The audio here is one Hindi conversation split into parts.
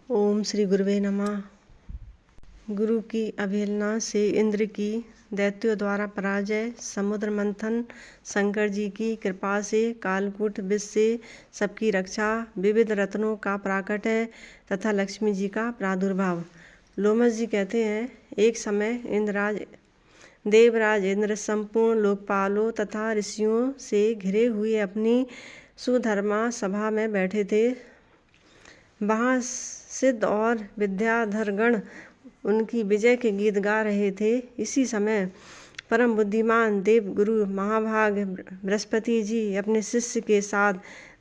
ओम श्री गुरुवे नमः। गुरु की अवहेलना से इंद्र की दैत्यों द्वारा पराजय, समुद्र मंथन, शंकर जी की कृपा से कालकूट विष से सबकी रक्षा, विविध रत्नों का प्राकट्य तथा लक्ष्मी जी का प्रादुर्भाव। लोमस जी कहते हैं, एक समय देवराज इंद्र संपूर्ण लोकपालों तथा ऋषियों से घिरे हुए अपनी सुधर्मा सभा में बैठे थे। वहाँ सिद्ध और विद्याधरगण उनकी विजय के गीत गा रहे थे। इसी समय परम बुद्धिमान देव गुरु महाभाग बृहस्पति जी अपने शिष्य के साथ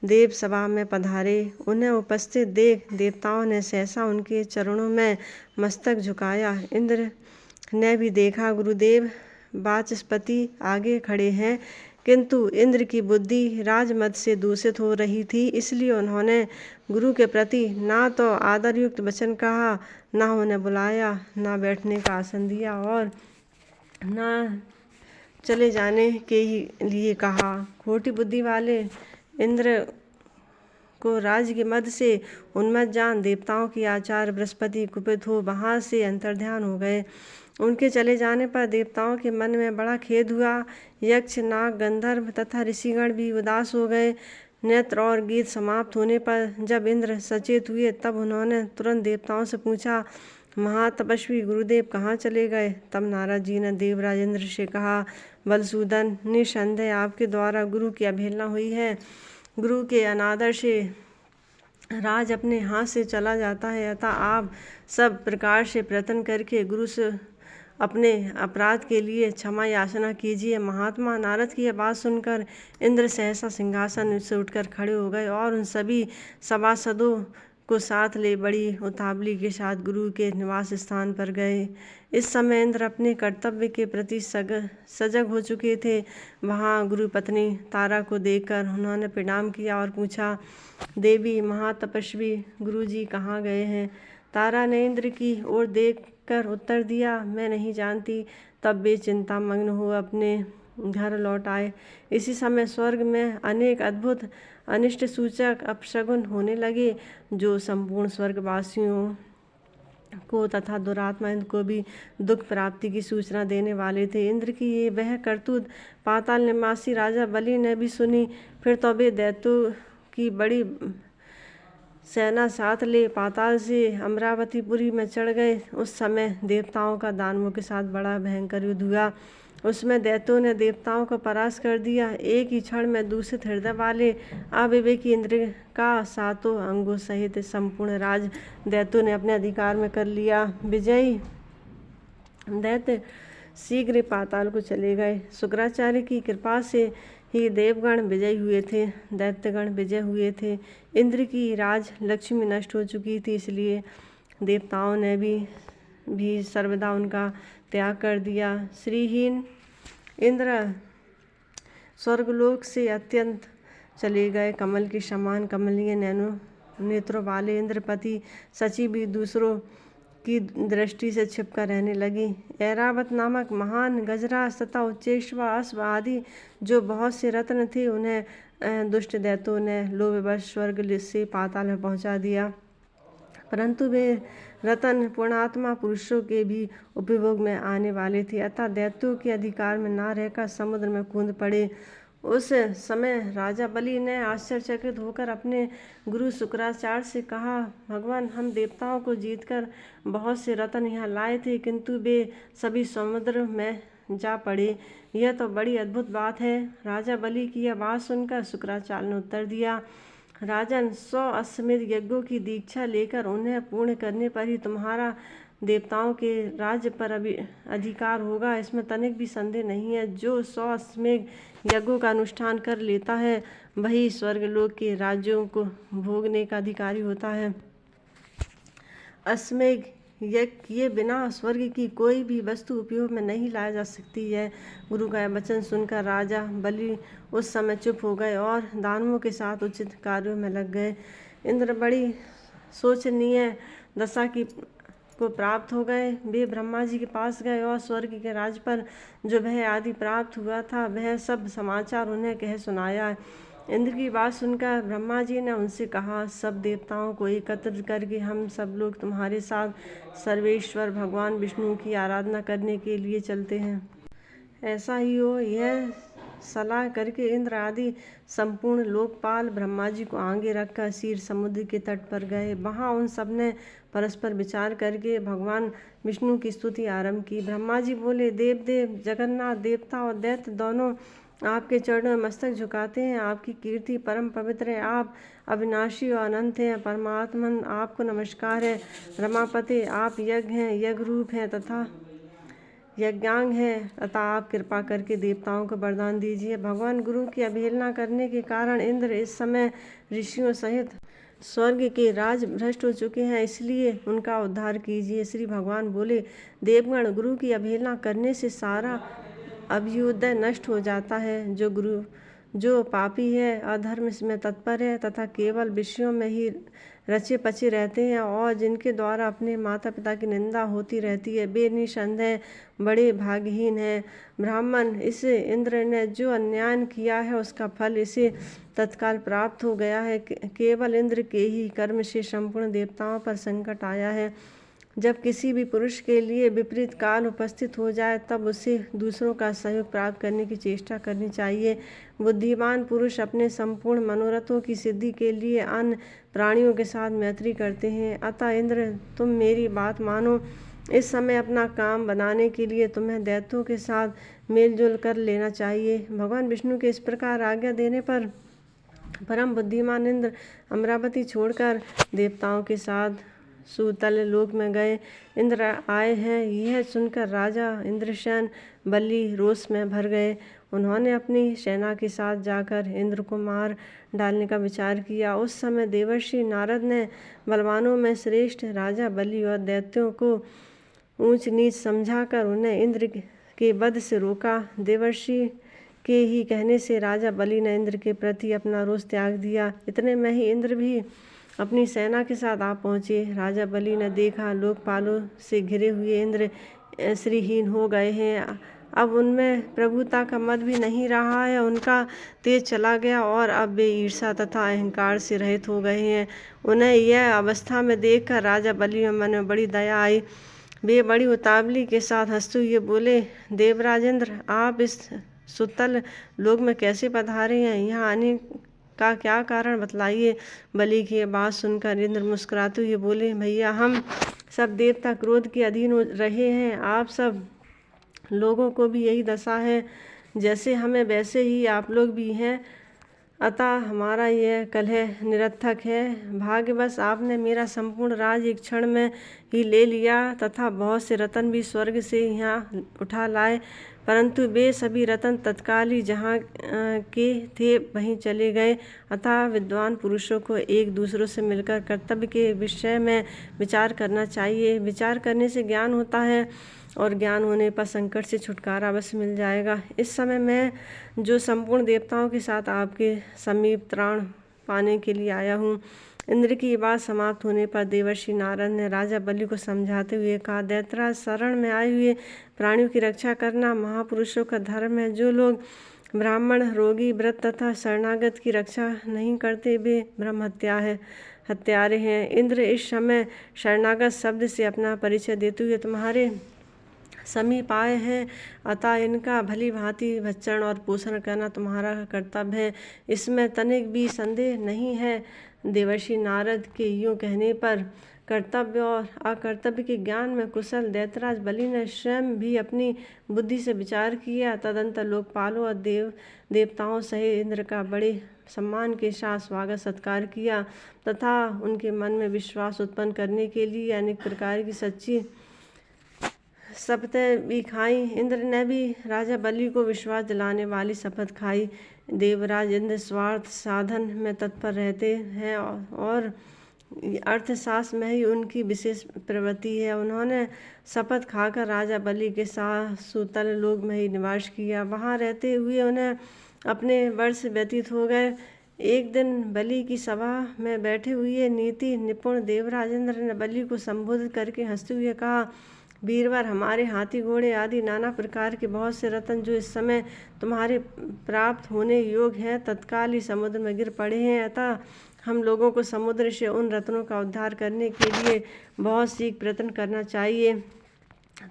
देव सभा में पधारे। उन्हें उपस्थित देख देवताओं ने सहसा उनके चरणों में मस्तक झुकाया। इंद्र ने भी देखा गुरुदेव वाचस्पति आगे खड़े हैं, किंतु इंद्र की बुद्धि राजमद से दूषित हो रही थी, इसलिए उन्होंने गुरु के प्रति ना तो आदरयुक्त वचन कहा, ना उन्हें बुलाया, ना बैठने का आसन दिया और ना चले जाने के लिए कहा। खोटी बुद्धि वाले इंद्र को राज्य के मद से उन्मत्त जान देवताओं की आचार्य बृहस्पति कुपित हो वहाँ से अंतर्ध्यान हो गए। उनके चले जाने पर देवताओं के मन में बड़ा खेद हुआ। यक्ष, नाग, गंधर्व तथा ऋषिगण भी उदास हो गए। नृत्य और गीत समाप्त होने पर जब इंद्र सचेत हुए तब उन्होंने तुरंत देवताओं से पूछा, महातपस्वी गुरुदेव कहाँ चले गए? तब नारद जी ने देवराज इंद्र से कहा, बलसूदन, निसंदेह आपके द्वारा गुरु की अवहेलना हुई है। गुरु के अनादर से राज अपने हाथ से चला जाता है, अतः आप सब प्रकार से प्रयत्न करके गुरु से अपने अपराध के लिए क्षमा याचना कीजिए। महात्मा नारद की यह बात सुनकर इंद्र सहसा सिंहासन से उठकर खड़े हो गए और उन सभी सभासदों को साथ ले बड़ी उतावली के साथ गुरु के निवास स्थान पर गए। इस समय इंद्र अपने कर्तव्य के प्रति सजग हो चुके थे। वहाँ गुरु पत्नी तारा को देखकर उन्होंने प्रणाम किया और पूछा, देवी महातपस्वी गुरु जी कहाँ गए हैं? तारा ने इंद्र की ओर देखकर उत्तर दिया, मैं नहीं जानती। तब वे चिंता मग्न हो अपने घर लौट आए। इसी समय स्वर्ग में अनेक अद्भुत अनिष्ट सूचक अपशगुन होने लगे, जो संपूर्ण स्वर्गवासियों को तथा दुरात्मा इंद्र को भी दुख प्राप्ति की सूचना देने वाले थे। इंद्र की ये वह करतूत पाताल निवासी राजा बलि ने भी सुनी। फिर तो वे दैत्यों की बड़ी सेना साथ ले पाताल से अमरावतीपुरी में चढ़ गए। उस समय देवताओं का दानवों के साथ बड़ा भयंकर युद्ध हुआ। उसमें दैत्यों ने देवताओं को परास्त कर दिया। एक ही क्षण में दूषित हृदय वाले अविवेकी इंद्र का सातों अंगों सहित संपूर्ण राज दैत्यों ने अपने अधिकार में कर लिया। विजयी दैत्य शीघ्र पाताल को चले गए। शुक्राचार्य की कृपा से ही देवगण विजयी हुए थे, दैत्यगण विजय हुए थे। इंद्र की राज लक्ष्मी नष्ट हो चुकी थी, इसलिए देवताओं ने भी सर्वदा उनका त्याग कर दिया। श्रीहीन इंद्र स्वर्गलोक से अत्यंत चले गए। कमल के समान कमलीय नैनो नेत्रों वाले इंद्रपति शची भी दूसरों की दृष्टि से छिपकर रहने लगी। ऐरावत नामक महान गजराज तथा उच्चेश्वा अश्व आदि जो बहुत से रत्न थे, उन्हें दुष्ट दैत्यों ने लोभवश स्वर्ग से पाताल में पहुंचा दिया। परंतु वे रतन पूर्णात्मा पुरुषों के भी उपभोग में आने वाले थे, अतः दैत्यों के अधिकार में न रहकर समुद्र में कूद पड़े। उस समय राजा बलि ने आश्चर्यचकित होकर अपने गुरु शुक्राचार्य से कहा, भगवान, हम देवताओं को जीतकर बहुत से रत्न यहाँ लाए थे, किंतु वे सभी समुद्र में जा पड़े। यह तो बड़ी अद्भुत बात है। राजा बलि की यह बात सुनकर शुक्राचार्य ने उत्तर दिया, राजन, 100 अश्वमेध यज्ञों की दीक्षा लेकर उन्हें पूर्ण करने पर ही तुम्हारा देवताओं के राज्य पर अधिकार होगा। इसमें तनिक भी संदेह नहीं है। जो 100 अश्वमेध यज्ञों का अनुष्ठान कर लेता है, वही स्वर्गलोक के राज्यों को भोगने का अधिकारी होता है। अश्वमेध यज्ञ किए बिना स्वर्ग की कोई भी वस्तु उपयोग में नहीं लाई जा सकती है। गुरु का वचन सुनकर राजा बलि उस समय चुप हो गए और दानवों के साथ उचित कार्यों में लग गए। इंद्र बड़ी शोचनीय दशा को प्राप्त हो गए। वे ब्रह्मा जी के पास गए और स्वर्ग के राज पर जो भय आदि प्राप्त हुआ था, वह सब समाचार उन्हें कह सुनाया। इंद्र की बात सुनकर ब्रह्मा जी ने उनसे कहा, सब देवताओं को एकत्रित करके हम सब लोग तुम्हारे साथ सर्वेश्वर भगवान विष्णु की आराधना करने के लिए चलते हैं। ऐसा ही हो। यह सलाह करके इंद्र आदि संपूर्ण लोकपाल ब्रह्मा जी को आगे रखकर क्षीर समुद्र के तट पर गए। वहाँ उन सब ने परस्पर विचार करके भगवान विष्णु की स्तुति आरंभ की। ब्रह्मा जी बोले, देव जगन्नाथ देवता और दैत्य दोनों आपके चरणों में मस्तक झुकाते हैं। आपकी कीर्ति परम पवित्र है। आप अविनाशी और अनंत हैं। परमात्मन आपको नमस्कार है। रमापते आप यज्ञ हैं, यज्ञ रूप हैं तथा यज्ञांग है, अतः आप कृपा करके देवताओं को वरदान दीजिए। भगवान गुरु की अवहेलना करने के कारण इंद्र इस समय ऋषियों सहित स्वर्ग के राज भ्रष्ट हो चुके हैं, इसलिए उनका उद्धार कीजिए। श्री भगवान बोले, देवगण, गुरु की अवहेलना करने से सारा अभ्युदय नष्ट हो जाता है। जो पापी है, अधर्म में तत्पर है तथा केवल विषयों में ही रचे पचे रहते हैं और जिनके द्वारा अपने माता पिता की निंदा होती रहती है, वे निसंदेह बड़े भाग्यहीन हैं। ब्राह्मण, इस इंद्र ने जो अन्याय किया है उसका फल इसे तत्काल प्राप्त हो गया है। केवल इंद्र के ही कर्म से संपूर्ण देवताओं पर संकट आया है। जब किसी भी पुरुष के लिए विपरीत काल उपस्थित हो जाए तब उसे दूसरों का सहयोग प्राप्त करने की चेष्टा करनी चाहिए। बुद्धिमान पुरुष अपने संपूर्ण मनोरथों की सिद्धि के लिए अन्य प्राणियों के साथ मैत्री करते हैं। अतः इंद्र, तुम मेरी बात मानो। इस समय अपना काम बनाने के लिए तुम्हें दैत्यों के साथ मेलजोल कर लेना चाहिए। भगवान विष्णु के इस प्रकार आज्ञा देने पर परम बुद्धिमान इंद्र अमरावती छोड़कर देवताओं के साथ सुतल लोक में गए। इंद्र आए हैं यह सुनकर राजा इंद्रसेन बलि रोष में भर गए। उन्होंने अपनी सेना के साथ जाकर इंद्र को मार डालने का विचार किया। उस समय देवर्षि नारद ने बलवानों में श्रेष्ठ राजा बलि और दैत्यों को ऊंच नीच समझाकर उन्हें इंद्र के वध से रोका। देवर्षि के ही कहने से राजा बलि ने इंद्र के प्रति अपना रोष त्याग दिया। इतने में ही इंद्र भी अपनी सेना के साथ आ पहुँचे। राजा बलि ने देखा लोकपालों से घिरे हुए इंद्र श्रीहीन हो गए हैं। अब उनमें प्रभुता का मत भी नहीं रहा है। उनका तेज चला गया और अब वे ईर्षा तथा अहंकार से रहित हो गए हैं। उन्हें यह अवस्था में देखकर राजा बलि के मन में बड़ी दया आई। वे बड़ी उतावली के साथ हंसते हुए बोले, देवराज इंद्र, आप इस सुतल लोक में कैसे पधारे हैं? यहाँ आने का क्या कारण बतलाइए। बलि की बात सुनकर इंद्र मुस्कुराते हुए बोले, भैया, हम सब देवता क्रोध के अधीन रहे हैं। आप सब लोगों को भी यही दशा है, जैसे हमें वैसे ही आप लोग भी हैं। अतः हमारा यह कलह निरर्थक है। भाग्यवश आपने मेरा संपूर्ण राज एक क्षण में ही ले लिया तथा बहुत से रत्न भी स्वर्ग से यहाँ उठा लाए, परंतु वे सभी रत्न तत्काल ही जहाँ के थे वहीं चले गए। अतः विद्वान पुरुषों को एक दूसरों से मिलकर कर्तव्य के विषय में विचार करना चाहिए। विचार करने से ज्ञान होता है और ज्ञान होने पर संकट से छुटकारा अवश्य मिल जाएगा। इस समय मैं जो संपूर्ण देवताओं के साथ आपके समीप त्राण पाने के लिए आया हूँ। इंद्र की बात समाप्त होने पर देवर्षि नारद ने राजा बलि को समझाते हुए कहा, दैत्यराज, शरण में आए हुए प्राणियों की रक्षा करना महापुरुषों का धर्म है। जो लोग ब्राह्मण, रोगी, व्रत तथा शरणागत की रक्षा नहीं करते वे ब्रह्म हत्यारे हैं। इंद्र इस समय शरणागत शब्द से अपना परिचय देते हुए तुम्हारे समीप आए हैं, अतः इनका भली भांति भक्षण और पोषण करना तुम्हारा कर्तव्य है, इसमें तनिक भी संदेह नहीं है। देवर्षि नारद के यूँ कहने पर कर्तव्य और अकर्तव्य के ज्ञान में कुशल दैत्यराज बलि ने स्वयं भी अपनी बुद्धि से विचार किया। तदंतर लोकपालों और देवताओं सहित इंद्र का बड़े सम्मान के साथ स्वागत सत्कार किया तथा उनके मन में विश्वास उत्पन्न करने के लिए अनेक प्रकार की सच्ची शपथें भी खाई। इंद्र ने भी राजा बलि को विश्वास दिलाने वाली शपथ खाई। देवराज इंद्र स्वार्थ साधन में तत्पर रहते हैं और अर्थशास्त्र में ही उनकी विशेष प्रवृत्ति है। उन्होंने शपथ खाकर राजा बलि के साथ सुतल लोक में ही निवास किया। वहाँ रहते हुए उन्हें अपने वर्ष व्यतीत हो गए। एक दिन बलि की सभा में बैठे हुए नीति निपुण देवराज इंद्र ने बलि को संबोधित करके हंसते हुए कहा, वीरवर, हमारे हाथी घोड़े आदि नाना प्रकार के बहुत से रत्न जो इस समय तुम्हारे प्राप्त होने योग्य हैं, तत्काल ही समुद्र में गिर पड़े हैं। अतः हम लोगों को समुद्र से उन रत्नों का उद्धार करने के लिए बहुत शीघ्र प्रयत्न करना चाहिए।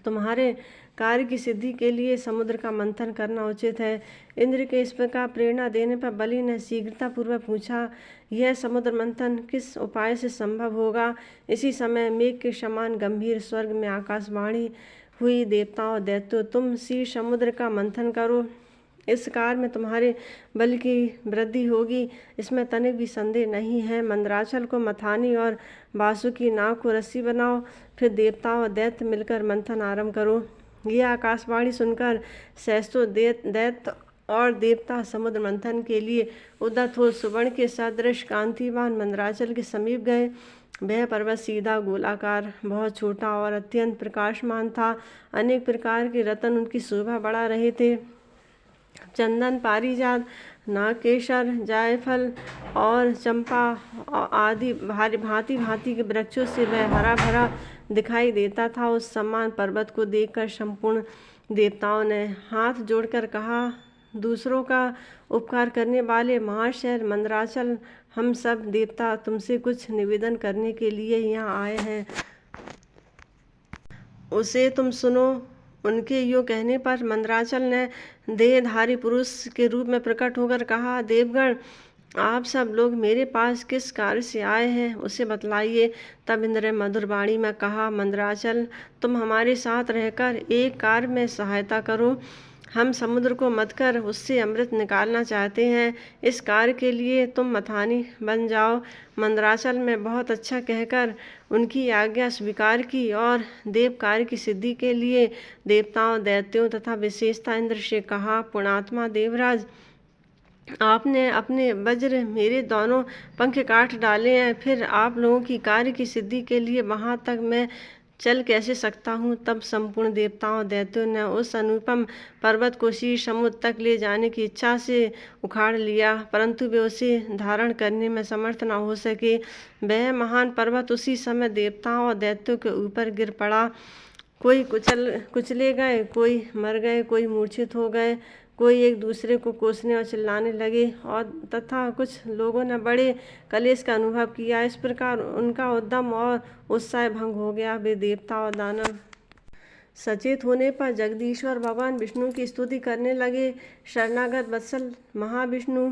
तुम्हारे कार्य की सिद्धि के लिए समुद्र का मंथन करना उचित है। इंद्र के इस प्रकार प्रेरणा देने पर बलि ने शीघ्रता पूर्वक पूछा, यह समुद्र मंथन किस उपाय से संभव होगा? इसी समय मेघ के समान गंभीर स्वर्ग में आकाशवाणी हुई, देवताओं दैत्यों, तुम शीर समुद्र का मंथन करो। इस कार्य में तुम्हारे बल की वृद्धि होगी, इसमें तनिक भी संदेह नहीं है। मंदराचल को मथानी और वासुकी नाग को रस्सी बनाओ, फिर देवताओं और दैत्य मिलकर मंथन आरंभ करो। यह आकाशवाणी सुनकर सहस्त्रों दैत्य और देवता समुद्र मंथन के लिए उद्यत हो सुवर्ण के सदृश कांतिवान मंदराचल के समीप गए। वह पर्वत सीधा, गोलाकार, बहुत छोटा और अत्यंत प्रकाशमान था। अनेक प्रकार के रत्न उनकी शोभा बढ़ा रहे थे। चंदन, पारिजात, नागकेशर, जायफल और चंपा आदि भांति भांति के वृक्षों से वह हरा भरा दिखाई देता था। उस समान पर्वत को देखकर संपूर्ण देवताओं ने हाथ जोड़कर कहा, दूसरों का उपकार करने वाले महाशहर मंदराचल, हम सब देवता तुमसे कुछ निवेदन करने के लिए यहाँ आए हैं, उसे तुम सुनो। उनके यूँ कहने पर मंदराचल ने देहधारी पुरुष के रूप में प्रकट होकर कहा, देवगण, आप सब लोग मेरे पास किस कार्य से आए हैं, उसे बतलाइए। तब इंद्र ने मधुर वाणी में कहा, मंदराचल, तुम हमारे साथ रहकर एक कार्य में सहायता करो। हम समुद्र को मथकर उससे अमृत निकालना चाहते हैं। इस कार्य के लिए तुम मथानी बन जाओ। मंदराचल में बहुत अच्छा कहकर उनकी आज्ञा स्वीकार की और देव कार्य की सिद्धि के लिए देवताओं, दैत्यों तथा विशेषता इंद्र से कहा, पुण्यात्मा देवराज, आपने अपने वज्र मेरे दोनों पंख काट डाले हैं, फिर आप लोगों की कार्य की सिद्धि के लिए वहां तक मैं चल कैसे सकता हूँ? तब संपूर्ण देवताओं दैत्यों ने उस अनुपम पर्वत को शीर समुद्र तक ले जाने की इच्छा से उखाड़ लिया, परंतु वे उसे धारण करने में समर्थ न हो सके। वह महान पर्वत उसी समय देवताओं और दैत्यों के ऊपर गिर पड़ा। कोई कुचले गए, कोई मर गए, कोई मूर्छित हो गए, कोई एक दूसरे को कोसने और चिल्लाने लगे, और तथा कुछ लोगों ने बड़े कलेश का अनुभव किया। इस प्रकार उनका उद्यम और उत्साह भंग हो गया। वे देवता और दानव सचेत होने पर जगदीश्वर भगवान विष्णु की स्तुति करने लगे। शरणागत वत्सल महाविष्णु,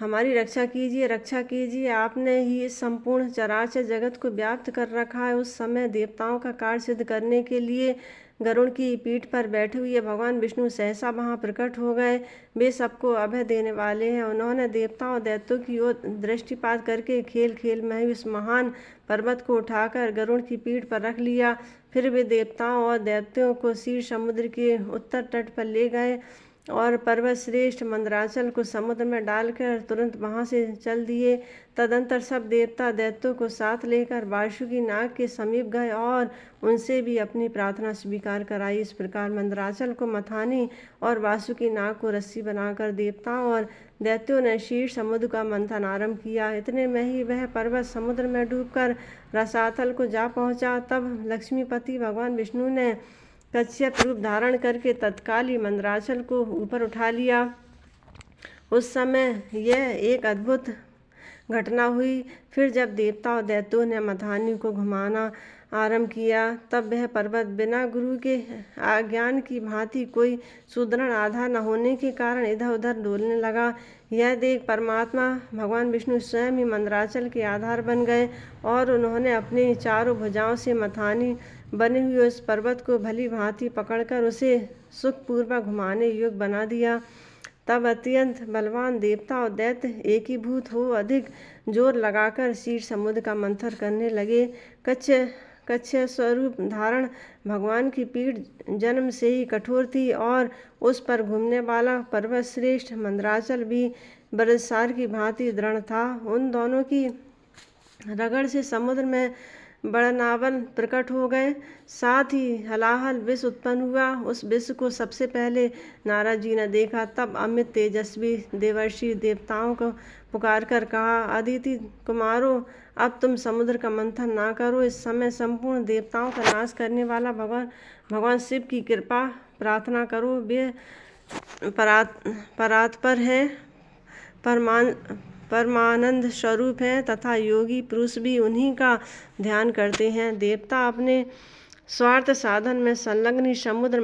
हमारी रक्षा कीजिए, रक्षा कीजिए, आपने ही इस संपूर्ण चराचर जगत को व्याप्त कर रखा है। उस समय देवताओं का कार्य सिद्ध करने के लिए गरुड़ की पीठ पर बैठे हुए भगवान विष्णु सहसा वहां प्रकट हो गए। वे सबको अभय देने वाले हैं। उन्होंने देवताओं और दैत्यों की ओर दृष्टिपात करके खेल खेल में ही उस महान पर्वत को उठाकर गरुड़ की पीठ पर रख लिया। फिर वे देवताओं और दैत्यों को शीर समुद्र के उत्तर तट पर ले गए और पर्वत श्रेष्ठ मंदराचल को समुद्र में डालकर तुरंत वहां से चल दिए। तदंतर सब देवता दैत्यों को साथ लेकर वासुकी नाग के समीप गए और उनसे भी अपनी प्रार्थना स्वीकार कराई। इस प्रकार मंदराचल को मथानी और वासुकी नाग को रस्सी बनाकर देवताओं और दैत्यों ने शीर समुद्र का मंथन आरंभ किया। इतने में ही वह पर्वत समुद्र में डूबकर रसातल को जा पहुंचा। तब लक्ष्मीपति भगवान विष्णु ने कच्छप रूप धारण करके तत्काल ही मंदराचल को ऊपर उठा लिया। उस समय यह एक अद्भुत घटना हुई। फिर जब देवता और दैत्यों ने मथानी को घुमाना आरंभ किया, तब वह पर्वत बिना गुरु के अज्ञान की भांति कोई सुदृढ़ आधार न होने के कारण इधर उधर डोलने लगा। यह देख परमात्मा भगवान विष्णु स्वयं ही मंदराचल के आधार बन गए और उन्होंने अपनी चारों भुजाओं से मथानी बने हुए उस पर्वत को भली भांति पकड़कर उसे सुखपूर्वक घुमाने योग्य बना दिया। तब अत्यंत बलवान देवता और दैत्य एकीभूत हो अधिक जोर लगाकर शीर समुद्र का मंथन करने लगे। कच्छ स्वरूप धारण भगवान की पीठ जन्म से ही कठोर थी और उस पर घूमने वाला पर्वत श्रेष्ठ मंदराचल भी बरसार की भांति दृढ़ था। उन दोनों की रगड़ से समुद्र में बड़नावन प्रकट हो गए। साथ ही हलाहल विष उत्पन्न हुआ। उस विष को सबसे पहले नारद जी ने देखा। तब अमित तेजस्वी देवर्षि देवताओं को पुकार कर कहा, अदिति कुमारों, अब तुम समुद्र का मंथन ना करो। इस समय संपूर्ण देवताओं का नाश करने वाला भगवान शिव की कृपा प्रार्थना करो। वे परात्पर है, परमानंद स्वरूप हैं तथा योगी पुरुष भी उन्हीं का ध्यान करते हैं। देवता अपने स्वार्थ साधन में संलग्न ही समुद्र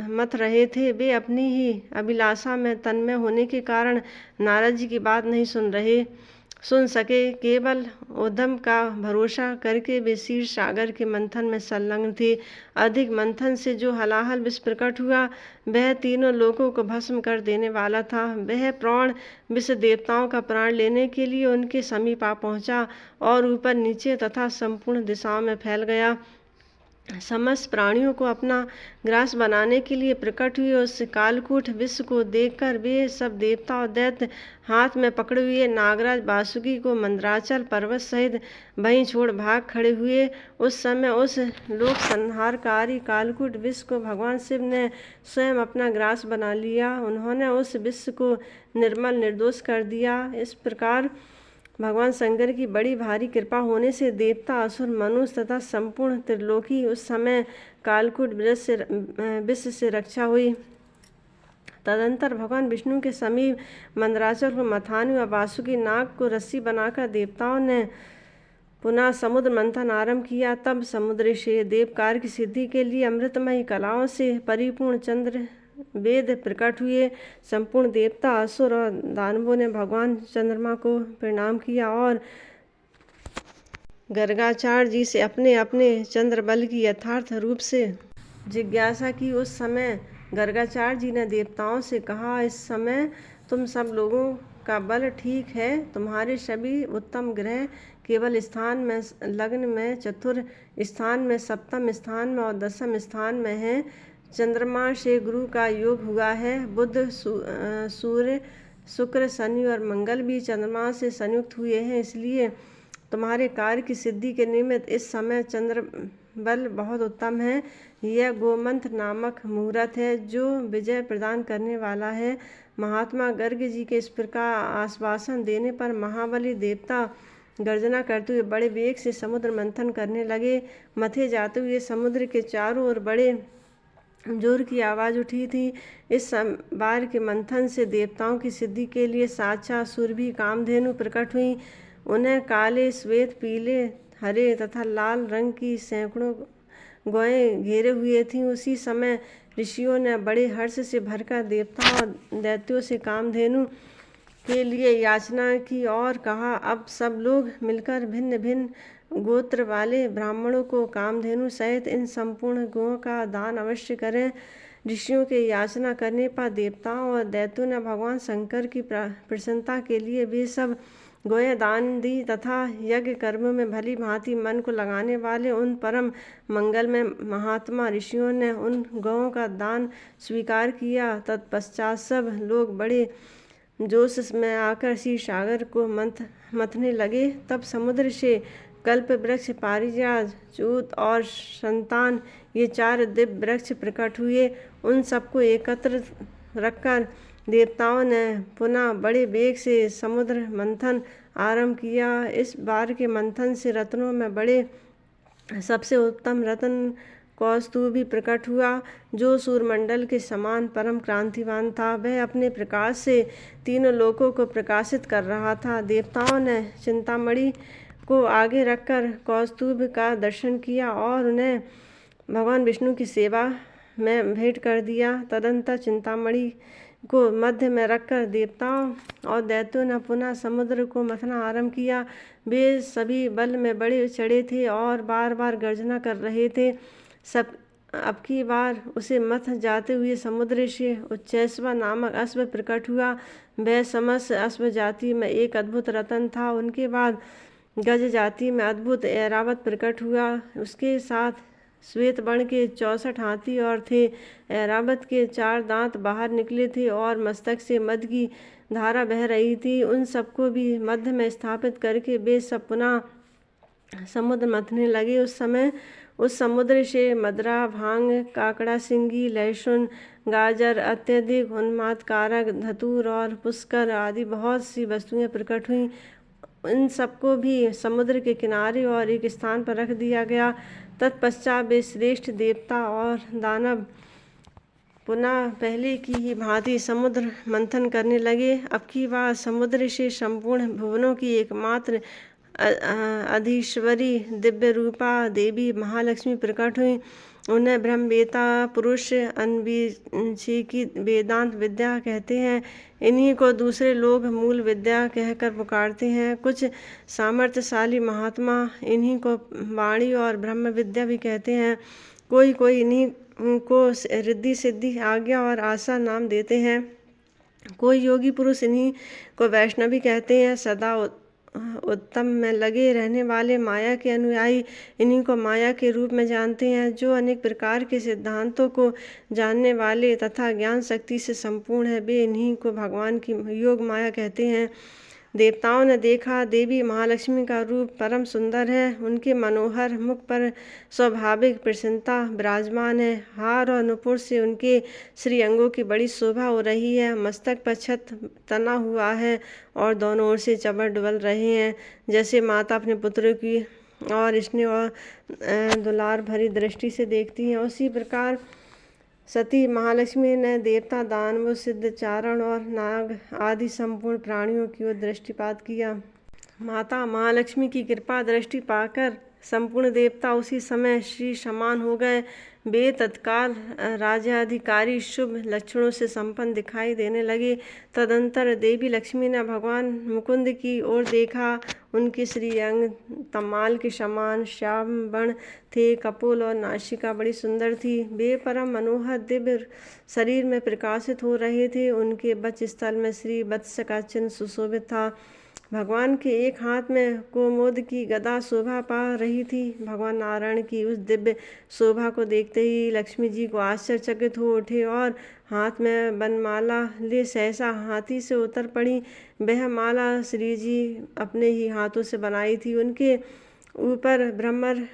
मथ रहे थे। वे अपनी ही अभिलाषा में तन्मय होने के कारण नारद जी की बात नहीं सुन सके। केवल उद्यम का भरोसा करके वे क्षीर सागर के मंथन में संलग्न थे। अधिक मंथन से जो हलाहल विष प्रकट हुआ वह तीनों लोकों को भस्म कर देने वाला था। वह प्राण विष देवताओं का प्राण लेने के लिए उनके समीप आ पहुंचा और ऊपर नीचे तथा संपूर्ण दिशाओं में फैल गया। समस्त प्राणियों को अपना ग्रास बनाने के लिए प्रकट हुए उस कालकूट विश्व को देखकर वे सब देवता और दैत्य हाथ में पकड़े हुए नागराज वासुकी को मंदराचल पर्वत सहित वहीं छोड़ भाग खड़े हुए। उस समय उस लोक संहारकारी कालकूट विश्व को भगवान शिव ने स्वयं अपना ग्रास बना लिया। उन्होंने उस विश्व को निर्मल निर्दोष कर दिया। इस प्रकार भगवान शंकर की बड़ी भारी कृपा होने से देवता, असुर, मनुष्य तथा संपूर्ण त्रिलोकी उस समय कालकूट विश्व से रक्षा हुई। तदंतर भगवान विष्णु के समीप मंदराचल को मथानी व वासुकी नाग को रस्सी बनाकर देवताओं ने पुनः समुद्र मंथन आरंभ किया। तब समुद्र से देव कार्य की सिद्धि के लिए अमृतमयी कलाओं से परिपूर्ण चंद्र वेद प्रकट हुए। संपूर्ण देवता, असुर और दानवों ने भगवान चंद्रमा को प्रणाम किया और गर्गाचार्य जी से अपने अपने चंद्र बल की यथार्थ रूप से जिज्ञासा की। उस समय गर्गाचार्य जी ने देवताओं से कहा, इस समय तुम सब लोगों का बल ठीक है। तुम्हारे सभी उत्तम ग्रह केवल स्थान में लग्न में, चतुर्थ स्थान में, सप्तम स्थान में और दशम स्थान में हैं। चंद्रमा से गुरु का योग हुआ है। बुध, सूर्य, शुक्र, शनि और मंगल भी चंद्रमा से संयुक्त हुए हैं। इसलिए तुम्हारे कार्य की सिद्धि के निमित्त इस समय चंद्र बल बहुत उत्तम है। यह गोमंथ नामक मुहूर्त है जो विजय प्रदान करने वाला है। महात्मा गर्ग जी के इस प्रकार आश्वासन देने पर महाबली देवता गर्जना करते हुए बड़े वेग से समुद्र मंथन करने लगे। मथे जाते हुए समुद्र के चारों ओर बड़े जोर की आवाज़ उठी थी। इस बार के मंथन से देवताओं की सिद्धि के लिए साक्षात सुरभि कामधेनु प्रकट हुई। उन्हें काले, श्वेत, पीले, हरे तथा लाल रंग की सैकड़ों गौएं घेरे हुए थीं। उसी समय ऋषियों ने बड़े हर्ष से भरकर देवताओं और दैत्यों से कामधेनु के लिए याचना की और कहा, अब सब लोग मिलकर भिन्न भिन्न गोत्र वाले ब्राह्मणों को कामधेनु सहित इन संपूर्ण गौओं का दान अवश्य करें। ऋषियों के याचना करने पर देवताओं और दैत्यों ने भगवान शंकर की प्रसन्नता के लिए वे सब गौएं दान दी तथा यज्ञ कर्म में भली भांति मन को लगाने वाले उन परम मंगल में महात्मा ऋषियों ने उन गौओं का दान स्वीकार किया। तत्पश्चात सब लोग बड़े जोश में आकर क्षीर सागर को मथने लगे। तब समुद्र से कल्प वृक्ष, पारिजात, चूत और संतान ये 4 दिव्य वृक्ष प्रकट हुए। उन सबको एकत्र रखकर देवताओं ने पुनः बड़े वेग से समुद्र मंथन आरंभ किया। इस बार के मंथन से रत्नों में बड़े सबसे उत्तम रत्न कौस्तुभ प्रकट हुआ जो सूर्यमंडल के समान परम क्रांतिवान था। वह अपने प्रकाश से तीनों लोकों को प्रकाशित कर रहा था। देवताओं ने चिंतामणि को आगे रखकर कौस्तुभ का दर्शन किया और उन्हें भगवान विष्णु की सेवा में भेंट कर दिया। तदंतर चिंतामणि को मध्य में रखकर देवताओं और दैत्यों ने पुनः समुद्र को मथना आरंभ किया। वे सभी बल में बड़े चढ़े थे और बार बार गर्जना कर रहे थे। अब की बार उसे मथ जाते हुए समुद्र से उच्चैश्रवा नामक अश्व प्रकट हुआ। वह समस्त अश्व जाति में एक अद्भुत रतन था। उनके बाद गज जाति में अद्भुत ऐरावत प्रकट हुआ। उसके साथ श्वेत वर्ण के 64 हाथी और थे। ऐरावत के 4 दांत बाहर निकले थे और मस्तक से मद की धारा बह रही थी। उन सबको भी मध्य में स्थापित करके वे सब पुनः समुद्र मथने लगे। उस समय उस समुद्र से मदरा, भांग, काकड़ा, सिंगी, लहसुन, गाजर, अत्यधिक उन्माद कारक धतूर और पुष्कर आदि बहुत सी वस्तुएं प्रकट हुईं। इन सबको भी समुद्र के किनारे और एक स्थान पर रख दिया गया। तत्पश्चात वे श्रेष्ठ देवता और दानव पुनः पहले की ही भांति समुद्र मंथन करने लगे। अब की बार समुद्र से संपूर्ण भुवनों की एकमात्र अधीश्वरी दिव्य रूपा देवी महालक्ष्मी प्रकट हुई। उन्हें ब्रह्मवेता पुरुष अनविवेकी वेदांत विद्या कहते हैं। इन्हीं को दूसरे लोग मूल विद्या कहकर पुकारते हैं। कुछ सामर्थ्यशाली महात्मा इन्हीं को वाणी और ब्रह्म विद्या भी कहते हैं। कोई कोई इन्हीं को रिद्धि सिद्धि आज्ञा और आशा नाम देते हैं। कोई योगी पुरुष इन्हीं को वैष्णवी कहते हैं। सदा उत्तम में लगे रहने वाले माया के अनुयायी इन्हीं को माया के रूप में जानते हैं। जो अनेक प्रकार के सिद्धांतों को जानने वाले तथा ज्ञान शक्ति से संपूर्ण है, वे इन्हीं को भगवान की योग माया कहते हैं। देवताओं ने देखा देवी महालक्ष्मी का रूप परम सुंदर है। उनके मनोहर मुख पर स्वाभाविक प्रसन्नता विराजमान है। हार और नुपुर से उनके श्री अंगों की बड़ी शोभा हो रही है। मस्तक पर छत तना हुआ है और दोनों ओर से चबर डुबल रहे हैं। जैसे माता अपने पुत्र की और स्नेह और दुलार भरी दृष्टि से देखती हैं, उसी प्रकार सती महालक्ष्मी ने देवता दानव सिद्ध चारण और नाग आदि संपूर्ण प्राणियों की ओर दृष्टिपात किया। माता महालक्ष्मी की कृपा दृष्टि पाकर संपूर्ण देवता उसी समय श्री समान हो गए। वे तत्काल राज्याधिकारी शुभ लक्षणों से संपन्न दिखाई देने लगे। तदंतर देवी लक्ष्मी ने भगवान मुकुंद की ओर देखा। उनके श्री अंग तमाल के समान श्याम वर्ण थे। कपोल और नासिका बड़ी सुंदर थी। वे परम मनोहर दिव्य शरीर में प्रकाशित हो रहे थे। उनके वक्ष स्थल में श्री वत्स का चिन्ह सुशोभित था। भगवान के एक हाथ में कोमोद की गदा शोभा पा रही थी। भगवान नारायण की उस दिव्य शोभा को देखते ही लक्ष्मी जी को आश्चर्यचकित हो उठे और हाथ में वनमाला ले सहसा हाथी से उतर पड़ी। वह माला श्री जी अपने ही हाथों से बनाई थी। उनके ऊपर भ्रमर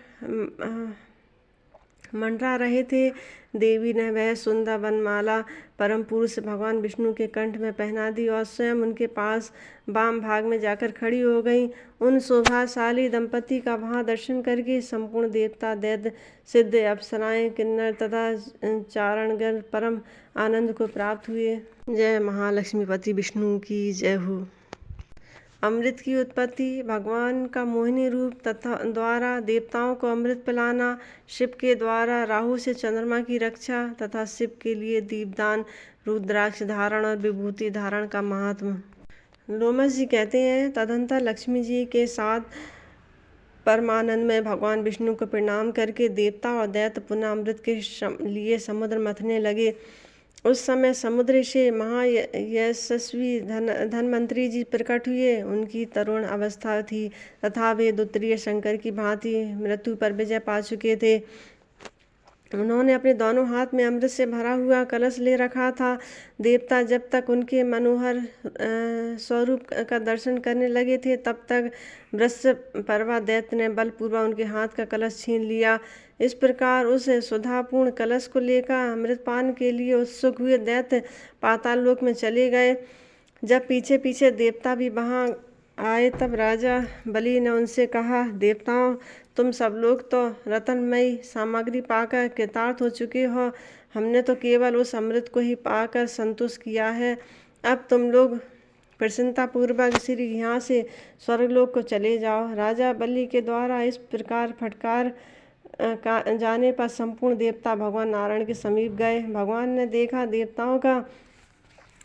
मंडरा रहे थे। देवी ने वह सुंदर वनमाला परम पुरुष भगवान विष्णु के कंठ में पहना दी और स्वयं उनके पास वाम भाग में जाकर खड़ी हो गई। उन शोभाशाली दंपति का वहां दर्शन करके संपूर्ण देवता दैत्य सिद्ध अप्सराएं किन्नर तथा चारणगण परम आनंद को प्राप्त हुए। जय महालक्ष्मीपति विष्णु की जय हो। अमृत की उत्पत्ति भगवान का मोहिनी रूप तथा द्वारा देवताओं को अमृत पिलाना, शिव के द्वारा राहु से चंद्रमा की रक्षा तथा शिव के लिए दीपदान, रुद्राक्ष धारण और विभूति धारण का महात्मा। लोमस जी कहते हैं, तदंतर लक्ष्मी जी के साथ परमानंद में भगवान विष्णु को प्रणाम करके देवता और दैत्य पुनः अमृत के लिए समुद्र मथने लगे। उस समय समुद्र से महायशस्वी धनवंतरी जी प्रकट हुए। उनकी तरुण अवस्था थी तथा वे द्वितीय शंकर की भांति मृत्यु पर विजय पा चुके थे। उन्होंने अपने दोनों हाथ में अमृत से भरा हुआ कलश ले रखा था। देवता जब तक उनके मनोहर स्वरूप का दर्शन करने लगे थे, तब तक वृषपर्वा दैत्य ने बलपूर्वक उनके हाथ का कलश छीन लिया। इस प्रकार उस सुधापूर्ण कलश को लेकर अमृतपान के लिए उत्सुक हुए दैत्य पाताल लोक में चले गए। जब पीछे पीछे देवता भी वहां आए, तब राजा बलि ने उनसे कहा, देवताओं, तुम सब लोग तो रत्नमयी सामग्री पाकर कृतार्थ हो चुके हो। हमने तो केवल उस अमृत को ही पाकर संतुष्ट किया है। अब तुम लोग प्रसन्नतापूर्वक श्री यहाँ से स्वर्गलोक को चले जाओ। राजा बलि के द्वारा इस प्रकार फटकार जाने पर संपूर्ण देवता भगवान नारायण के समीप गए। भगवान ने देखा देवताओं का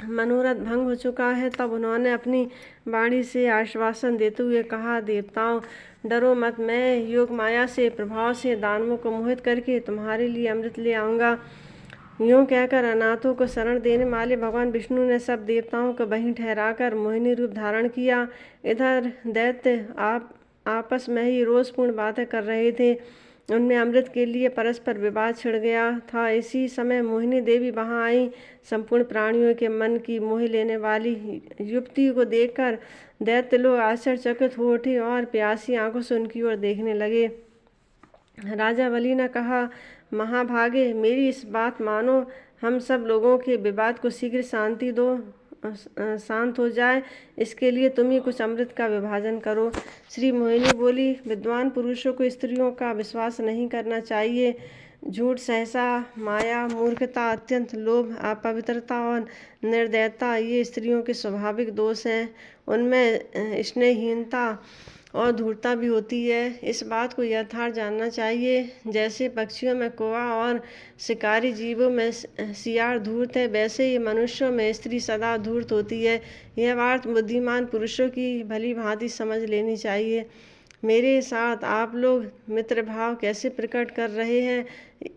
मनोरथ भंग हो चुका है। तब उन्होंने अपनी वाणी से आश्वासन देते हुए कहा, देवताओं, डरो मत, मैं योग माया से प्रभाव से दानवों को मोहित करके तुम्हारे लिए अमृत ले आऊँगा। यूँ कहकर अनाथों को शरण देने वाले भगवान विष्णु ने सब देवताओं को वहीं ठहराकर मोहिनी रूप धारण किया। इधर दैत्य आपस में ही रोषपूर्ण बातें कर रहे थे। उनमें अमृत के लिए परस्पर विवाद छिड़ गया था। इसी समय मोहिनी देवी वहां आई। संपूर्ण प्राणियों के मन की मोह लेने वाली युवती को देखकर दैत्य लोग आश्चर्यचकित हो उठे और प्यासी आंखों से उनकी ओर देखने लगे। राजा बलि ने कहा, महाभागे, मेरी इस बात मानो, हम सब लोगों के विवाद को शीघ्र शांति दो। शांत हो जाए, इसके लिए तुम ही कुछ अमृत का विभाजन करो। श्री मोहिनी बोली, विद्वान पुरुषों को स्त्रियों का विश्वास नहीं करना चाहिए। झूठ, सहसा, माया, मूर्खता, अत्यंत लोभ, अपवित्रता और निर्दयता ये स्त्रियों के स्वाभाविक दोष हैं। उनमें स्नेहहीनता और धूर्तता भी होती है। इस बात को यथार्थ जानना चाहिए। जैसे पक्षियों में कौवा और शिकारी जीवों में सियार धूर्त है, वैसे ही मनुष्यों में स्त्री सदा धूर्त होती है। यह बात बुद्धिमान पुरुषों की भली भांति समझ लेनी चाहिए। मेरे साथ आप लोग मित्र भाव कैसे प्रकट कर रहे हैं,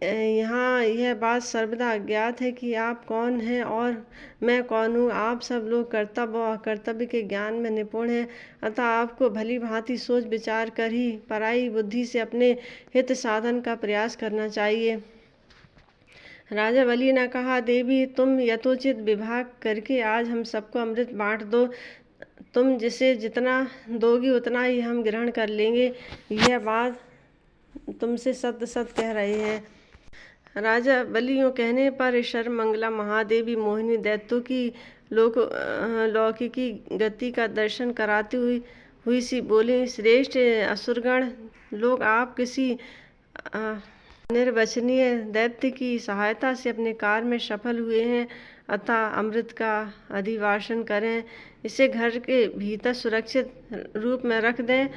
यहाँ यह बात सर्वदा अज्ञात है कि आप कौन हैं और मैं कौन हूँ। आप सब लोग कर्तव्य और कर्तव्य के ज्ञान में निपुण हैं, अतः आपको भली भांति सोच विचार कर ही पराई बुद्धि से अपने हित साधन का प्रयास करना चाहिए। राजा बलि ने कहा, देवी तुम यथोचित विभाग करके आज हम सबको अमृत बांट दो। तुम जिसे जितना दोगी उतना ही हम ग्रहण कर लेंगे। यह बात तुमसे सत्य सत्य कह रहे हैं। राजा बलि यूँ कहने पर सर्वमंगला महादेवी मोहिनी दैत्यों की लौकिकी गति का दर्शन कराती हुई सी बोली, श्रेष्ठ असुरगण लोग, आप किसी निर्वचनीय दैत्य की सहायता से अपने कार्य में सफल हुए हैं, अतः अमृत का अधिवासन करें। इसे घर के भीतर सुरक्षित रूप में रख दें।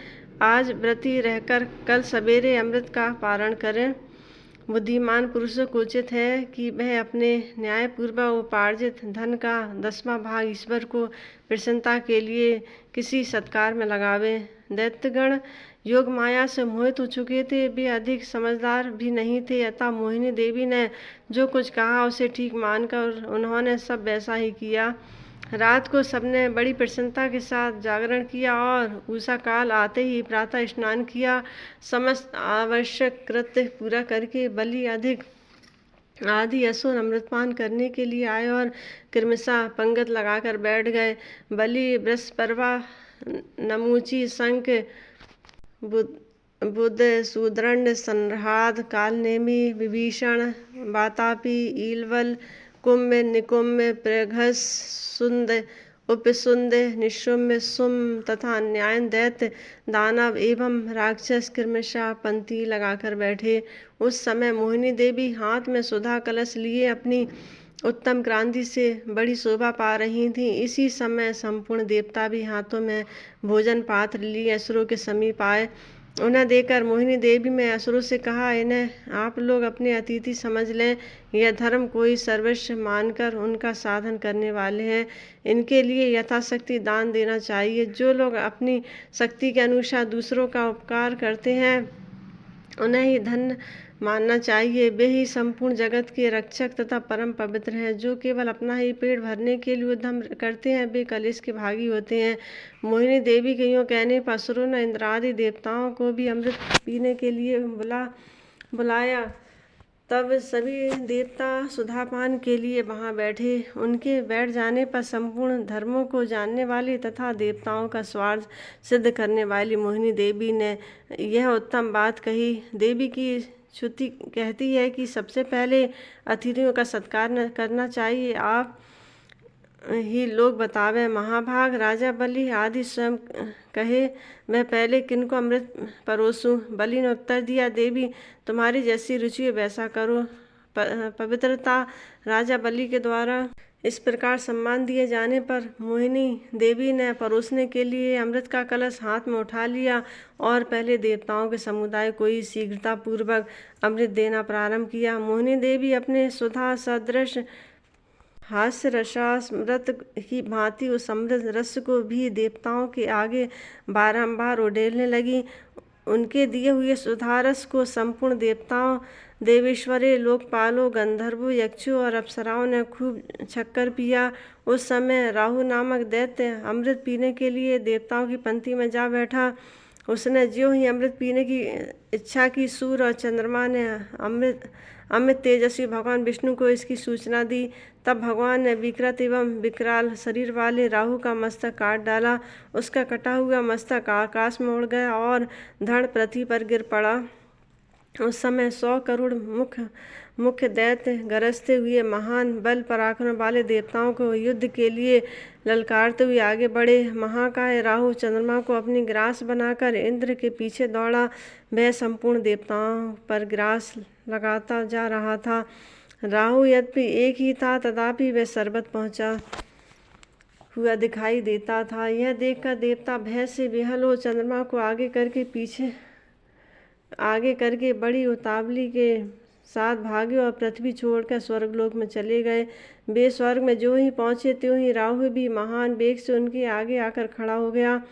आज व्रती रहकर कल सवेरे अमृत का पारण करें। बुद्धिमान पुरुषों को उचित है कि वह अपने न्यायपूर्वक उपार्जित धन का 10वां भाग ईश्वर को प्रसन्नता के लिए किसी सत्कार में लगावे। दैत्यगण योग माया से मोहित हो चुके थे, वे अधिक समझदार भी नहीं थे, अतः मोहिनी देवी ने जो कुछ कहा उसे ठीक मानकर उन्होंने सब वैसा ही किया। रात को सबने बड़ी प्रसन्नता के साथ जागरण किया और उषा काल आते ही प्रातः स्नान किया। समस्त आवश्यक कृत्य पूरा करके बलि आदि असुर अमृतपान करने के लिए आए और क्रमशः पंगत लगाकर बैठ गए। बलि, वृषपर्वा, नमूची, शंख, बुध, शूद्रंड, संहाद, कालनेमी, विभीषण, वातापी, ईलवल, कुंभ, निकुंभ, प्रघस, सुंद, उपसुंद, निशुंभ, सुम तथा न्याय दैत्य, दानव एवं राक्षस क्रमशः पंक्ति लगाकर बैठे। उस समय मोहिनी देवी हाथ में सुधा कलश लिए अपनी उत्तम क्रांति से बड़ी शोभा पा रही थी। इसी समय संपूर्ण देवता भी हाथों में भोजन पात्र लिए असुरों के समीप आए। उन्हें देखकर मोहिनी देवी ने असुरों से कहा, इन्हें आप लोग अपने अतिथि समझ लें। यह धर्म कोई सर्वस्व मानकर उनका साधन करने वाले हैं। इनके लिए यथाशक्ति दान देना चाहिए। जो लोग अपनी शक्ति के अनुसार दूसरों का उपकार करते हैं उन्हें ही धन मानना चाहिए। वे ही संपूर्ण जगत के रक्षक तथा परम पवित्र हैं। जो केवल अपना ही पेट भरने के लिए उद्यम करते हैं वे कलेश के भागी होते हैं। मोहिनी देवी के यूँ कहने पर असुरों ने इंद्र आदि देवताओं को भी अमृत पीने के लिए बुलाया। तब सभी देवता सुधापान के लिए वहाँ बैठे। उनके बैठ जाने पर संपूर्ण धर्मों को जानने वाली तथा देवताओं का स्वार्थ सिद्ध करने वाली मोहिनी देवी ने यह उत्तम बात कही। देवी की श्रुति कहती है कि सबसे पहले अतिथियों का सत्कार करना चाहिए। आप ही लोग बतावें। महाभाग, राजा बलि आदि स्वयं कहे, मैं पहले किनको अमृत परोसूं? बलि ने उत्तर दिया, देवी तुम्हारी जैसी रुचि है वैसा करो। पवित्रता राजा बलि के द्वारा इस प्रकार सम्मान दिए जाने पर मोहिनी देवी ने परोसने के लिए अमृत का कलश हाथ में उठा लिया और पहले देवताओं के समुदाय को ही शीघ्रतापूर्वक अमृत देना प्रारंभ किया। मोहिनी देवी अपने सुधा सदृश हास्य रसामृत की भांति उस अमृत रस को भी देवताओं के आगे बारंबार उड़ेलने लगी। उनके दिए हुए सुधारस को संपूर्ण देवताओं, देवेश्वरे, लोकपालों, गंधर्वों, यक्षों और अप्सराओं ने खूब छक्कर पिया। उस समय राहु नामक दैत्य अमृत पीने के लिए देवताओं की पंक्ति में जा बैठा। उसने ज्यों ही अमृत पीने की इच्छा की, सूर्य और चंद्रमा ने अमित तेजस्वी भगवान विष्णु को इसकी सूचना दी। तब भगवान ने विकृत एवं विकराल शरीर वाले राहु का मस्तक काट डाला। उसका कटा हुआ मस्तक आकाश में उड़ गया और धड़ पृथ्वी पर गिर पड़ा। उस समय 100 करोड़ मुख्य दैत्य गरजते हुए महान बल पराक्रम वाले देवताओं को युद्ध के लिए ललकारते हुए आगे बढ़े। महाकाय राहु चंद्रमा को अपनी ग्रास बनाकर इंद्र के पीछे दौड़ा। वह संपूर्ण देवताओं पर ग्रास लगाता जा रहा था। राहु यद्यपि एक ही था, तथापि वह सर्वत्र पहुंचा हुआ दिखाई देता था। यह देखकर देवता भय से बेहाल हो चंद्रमा को आगे करके बड़ी उतावली के साथ भागे और पृथ्वी छोड़कर स्वर्गलोक में चले गए। वे स्वर्ग में जो ही पहुंचे त्यों ही राहु भी महान वेग से उनके आगे आकर खड़ा हो गया।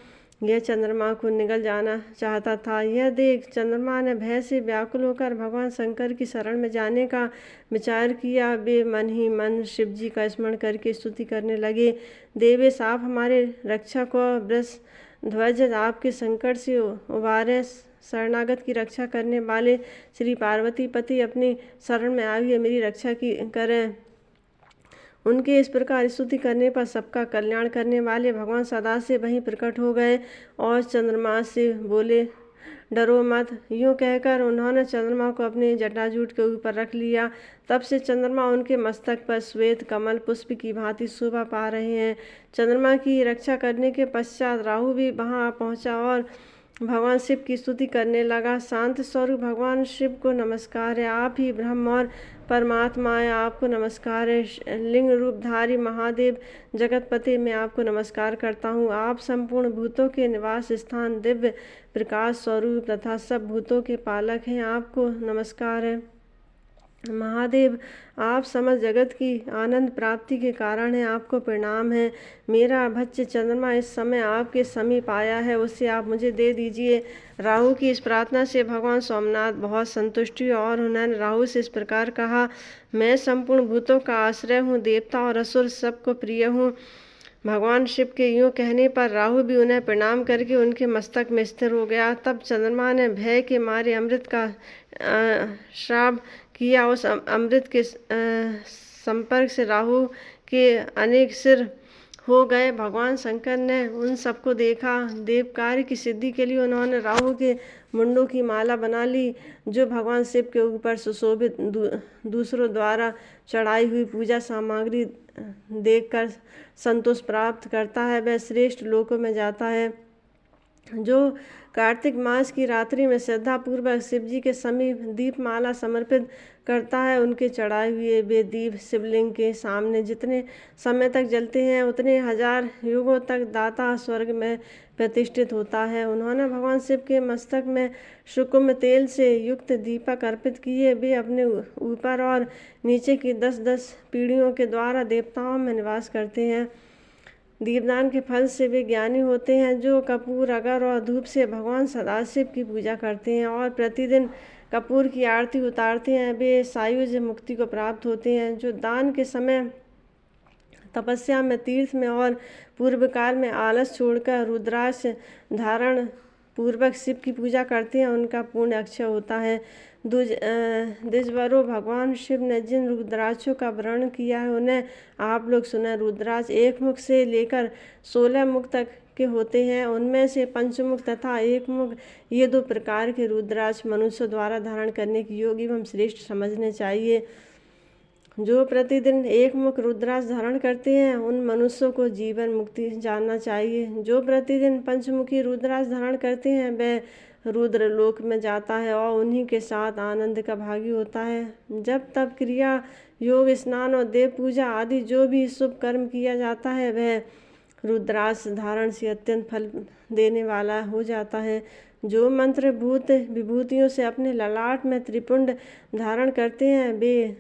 यह चंद्रमा को निगल जाना चाहता था। यह देख चंद्रमा ने भय से व्याकुल होकर भगवान शंकर की शरण में जाने का विचार किया। वे मन ही मन शिव जी का स्मरण करके स्तुति करने लगे। देवेश, आप हमारे रक्षक और वृष ध्वज, आपके संकट से उबारे शरणागत की रक्षा करने वाले श्री पार्वती पति अपनी शरण में आइए, मेरी रक्षा की करें। उनके इस प्रकार स्तुति करने पर सबका कल्याण करने वाले भगवान सदा से वहीं प्रकट हो गए और चंद्रमा से बोले, डरो मत। यूँ कहकर उन्होंने चंद्रमा को अपने जटाजूट के ऊपर रख लिया। तब से चंद्रमा उनके मस्तक पर श्वेत कमल पुष्प की भांति शोभा पा रहे हैं। चंद्रमा की रक्षा करने के पश्चात राहु भी वहां पहुंचा और भगवान शिव की स्तुति करने लगा। शांत स्वरूप भगवान शिव को नमस्कार है, आप ही ब्रह्म और परमात्मा है, आपको नमस्कार है। लिंग रूपधारी महादेव जगतपति, मैं आपको नमस्कार करता हूँ। आप संपूर्ण भूतों के निवास स्थान, दिव्य प्रकाश स्वरूप तथा सब भूतों के पालक हैं, आपको नमस्कार है। महादेव, आप समस्त जगत की आनंद प्राप्ति के कारण हैं, आपको प्रणाम है। मेरा भच्य चंद्रमा इस समय आपके समीप आया है, उसे आप मुझे दे दीजिए। राहु की इस प्रार्थना से भगवान सोमनाथ बहुत संतुष्ट हुए और उन्होंने राहु से इस प्रकार कहा, मैं संपूर्ण भूतों का आश्रय हूँ, देवता और असुर सबको प्रिय हूँ। भगवान शिव के यूँ कहने पर राहु भी उन्हें प्रणाम करके उनके मस्तक में स्थिर हो गया। तब चंद्रमा ने भय के मारे अमृत का श्राप किया। उस अमृत के संपर्क से राहु के अनेक सिर हो गए। भगवान शंकर ने उन सबको देखा। देव कार्य की सिद्धि के लिए उन्होंने राहु के मुंडों की माला बना ली, जो भगवान शिव के ऊपर सुशोभित दूसरों द्वारा चढ़ाई हुई पूजा सामग्री देखकर संतोष प्राप्त करता है, वह श्रेष्ठ लोकों में जाता है। जो कार्तिक मास की रात्रि में श्रद्धापूर्वक शिव जी के समीप दीपमाला समर्पित करता है, उनके चढ़ाए हुए वे दीप शिवलिंग के सामने जितने समय तक जलते हैं उतने हजार युगों तक दाता स्वर्ग में प्रतिष्ठित होता है। उन्होंने भगवान शिव के मस्तक में सुकुम तेल से युक्त दीपक अर्पित किए। वे अपने ऊपर और नीचे की 10-10 पीढ़ियों के द्वारा देवताओं में निवास करते हैं। दीपदान के फल से वे ज्ञानी होते हैं। जो कपूर, अगर और धूप से भगवान सदाशिव की पूजा करते हैं और प्रतिदिन कपूर की आरती उतारते हैं, वे सायुज मुक्ति को प्राप्त होते हैं। जो दान के समय तपस्या में, तीर्थ में और पूर्व काल में आलस छोड़कर रुद्राक्ष धारण पूर्वक शिव की पूजा करते हैं, उनका पुण्य अक्षय होता है। द्विजवरों, भगवान शिव ने जिन रुद्राक्षों का वर्णन किया है उन्हें आप लोग सुने। रुद्राक्ष एक मुख से लेकर 16 मुख तक के होते हैं। उनमें से पंचमुख तथा एक मुख, ये 2 प्रकार के रुद्राक्ष मनुष्यों द्वारा धारण करने के योग्य एवं श्रेष्ठ समझने चाहिए। जो प्रतिदिन एक मुख रुद्राक्ष धारण करते हैं उन मनुष्यों को जीवन मुक्ति जानना चाहिए। जो प्रतिदिन पंचमुखी रुद्राक्ष धारण करते हैं वह रुद्र लोक में जाता है और उन्हीं के साथ आनंद का भागी होता है। जब तब क्रिया, योग, स्नान और देव पूजा आदि जो भी शुभ कर्म किया जाता है वह रुद्राक्ष धारण से अत्यंत फल देने वाला हो जाता है। जो मंत्र भूत विभूतियों से अपने ललाट में त्रिपुंड धारण करते हैं वे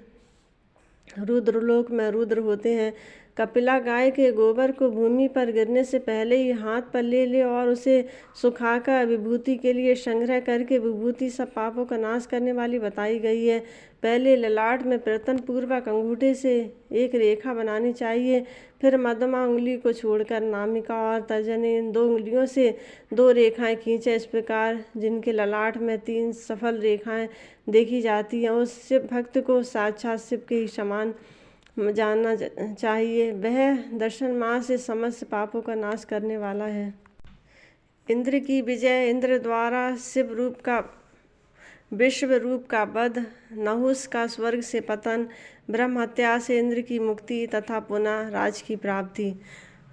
रुद्रलोक में रुद्र होते हैं। कपिला गाय के गोबर को भूमि पर गिरने से पहले ही हाथ पर ले ले और उसे सुखाकर विभूति के लिए संग्रह करके विभूति सब पापों का नाश करने वाली बताई गई है। पहले ललाट में प्रयत्न पूर्वक अंगूठे से एक रेखा बनानी चाहिए, फिर मध्यमा उंगली को छोड़कर नामिका और तर्जनी, इन 2 उंगलियों से 2 रेखाएं खींचे। इस प्रकार जिनके ललाट में 3 सफल रेखाएं देखी जाती हैं उस शिव भक्त को साक्षात शिव के ही समान जानना चाहिए। वह दर्शन मात्र से समस्त पापों का नाश करने वाला है। इंद्र की विजय। इंद्र द्वारा शिव रूप का विश्व रूप का वध, नहुस का स्वर्ग से पतन, ब्रह्म हत्या से इंद्र की मुक्ति तथा पुनः राज की प्राप्ति।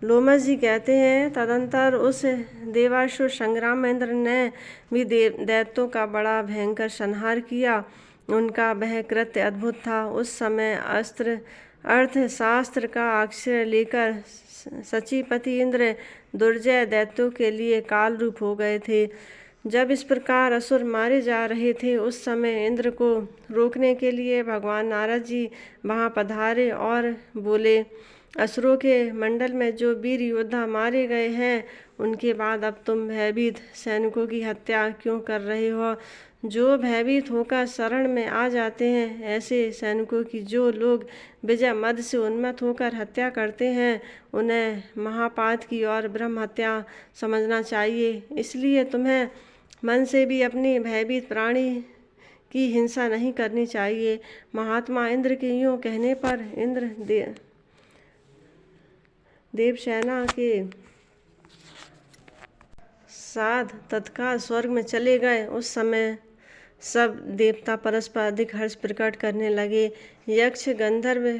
लोमस जी कहते हैं, तदंतर उस देवासुर संग्राम में इंद्र ने भी दैत्यों का बड़ा भयंकर संहार किया। उनका वह कृत्य अद्भुत था। उस समय अस्त्र अर्थशास्त्र का अक्षर लेकर सचीपति इंद्र दुर्जय दैत्यों के लिए काल रूप हो गए थे। जब इस प्रकार असुर मारे जा रहे थे, उस समय इंद्र को रोकने के लिए भगवान नारद जी वहाँ पधारे और बोले, असुरों के मंडल में जो वीर योद्धा मारे गए हैं, उनके बाद अब तुम भयभीत सैनिकों की हत्या क्यों कर रहे हो? जो भयभीत होकर शरण में आ जाते हैं, ऐसे सैनिकों की जो लोग विजय मद से उन्मत्त होकर हत्या करते हैं, उन्हें महापात की और ब्रह्म हत्या समझना चाहिए। इसलिए तुम्हें मन से भी अपनी भयभीत प्राणी की हिंसा नहीं करनी चाहिए। महात्मा इंद्र के यूँ कहने पर इंद्र देवसेना के साथ तत्काल स्वर्ग में चले गए। उस समय सब देवता परस्पर अधिक हर्ष प्रकट करने लगे। यक्ष, गंधर्व,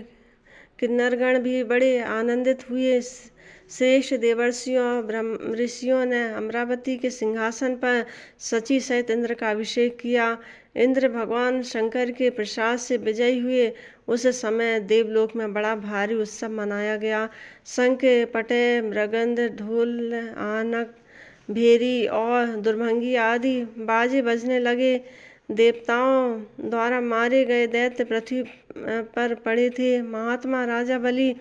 किन्नरगण भी बड़े आनंदित हुए। श्रेष्ठ देवर्षियों ब्रह्म ऋषियों ने अमरावती के सिंहासन पर सची सहित इंद्र का अभिषेक किया। इंद्र भगवान शंकर के प्रसाद से विजयी हुए। उस समय देवलोक में बड़ा भारी उत्सव मनाया गया। शंख, पटे, मृगंध, ढोल, आनक, भेरी और दुर्भंगी आदि बाजे बजने लगे। देवताओं द्वारा मारे गए दैत्य पृथ्वी पर पड़े थे। महात्मा राजा बलि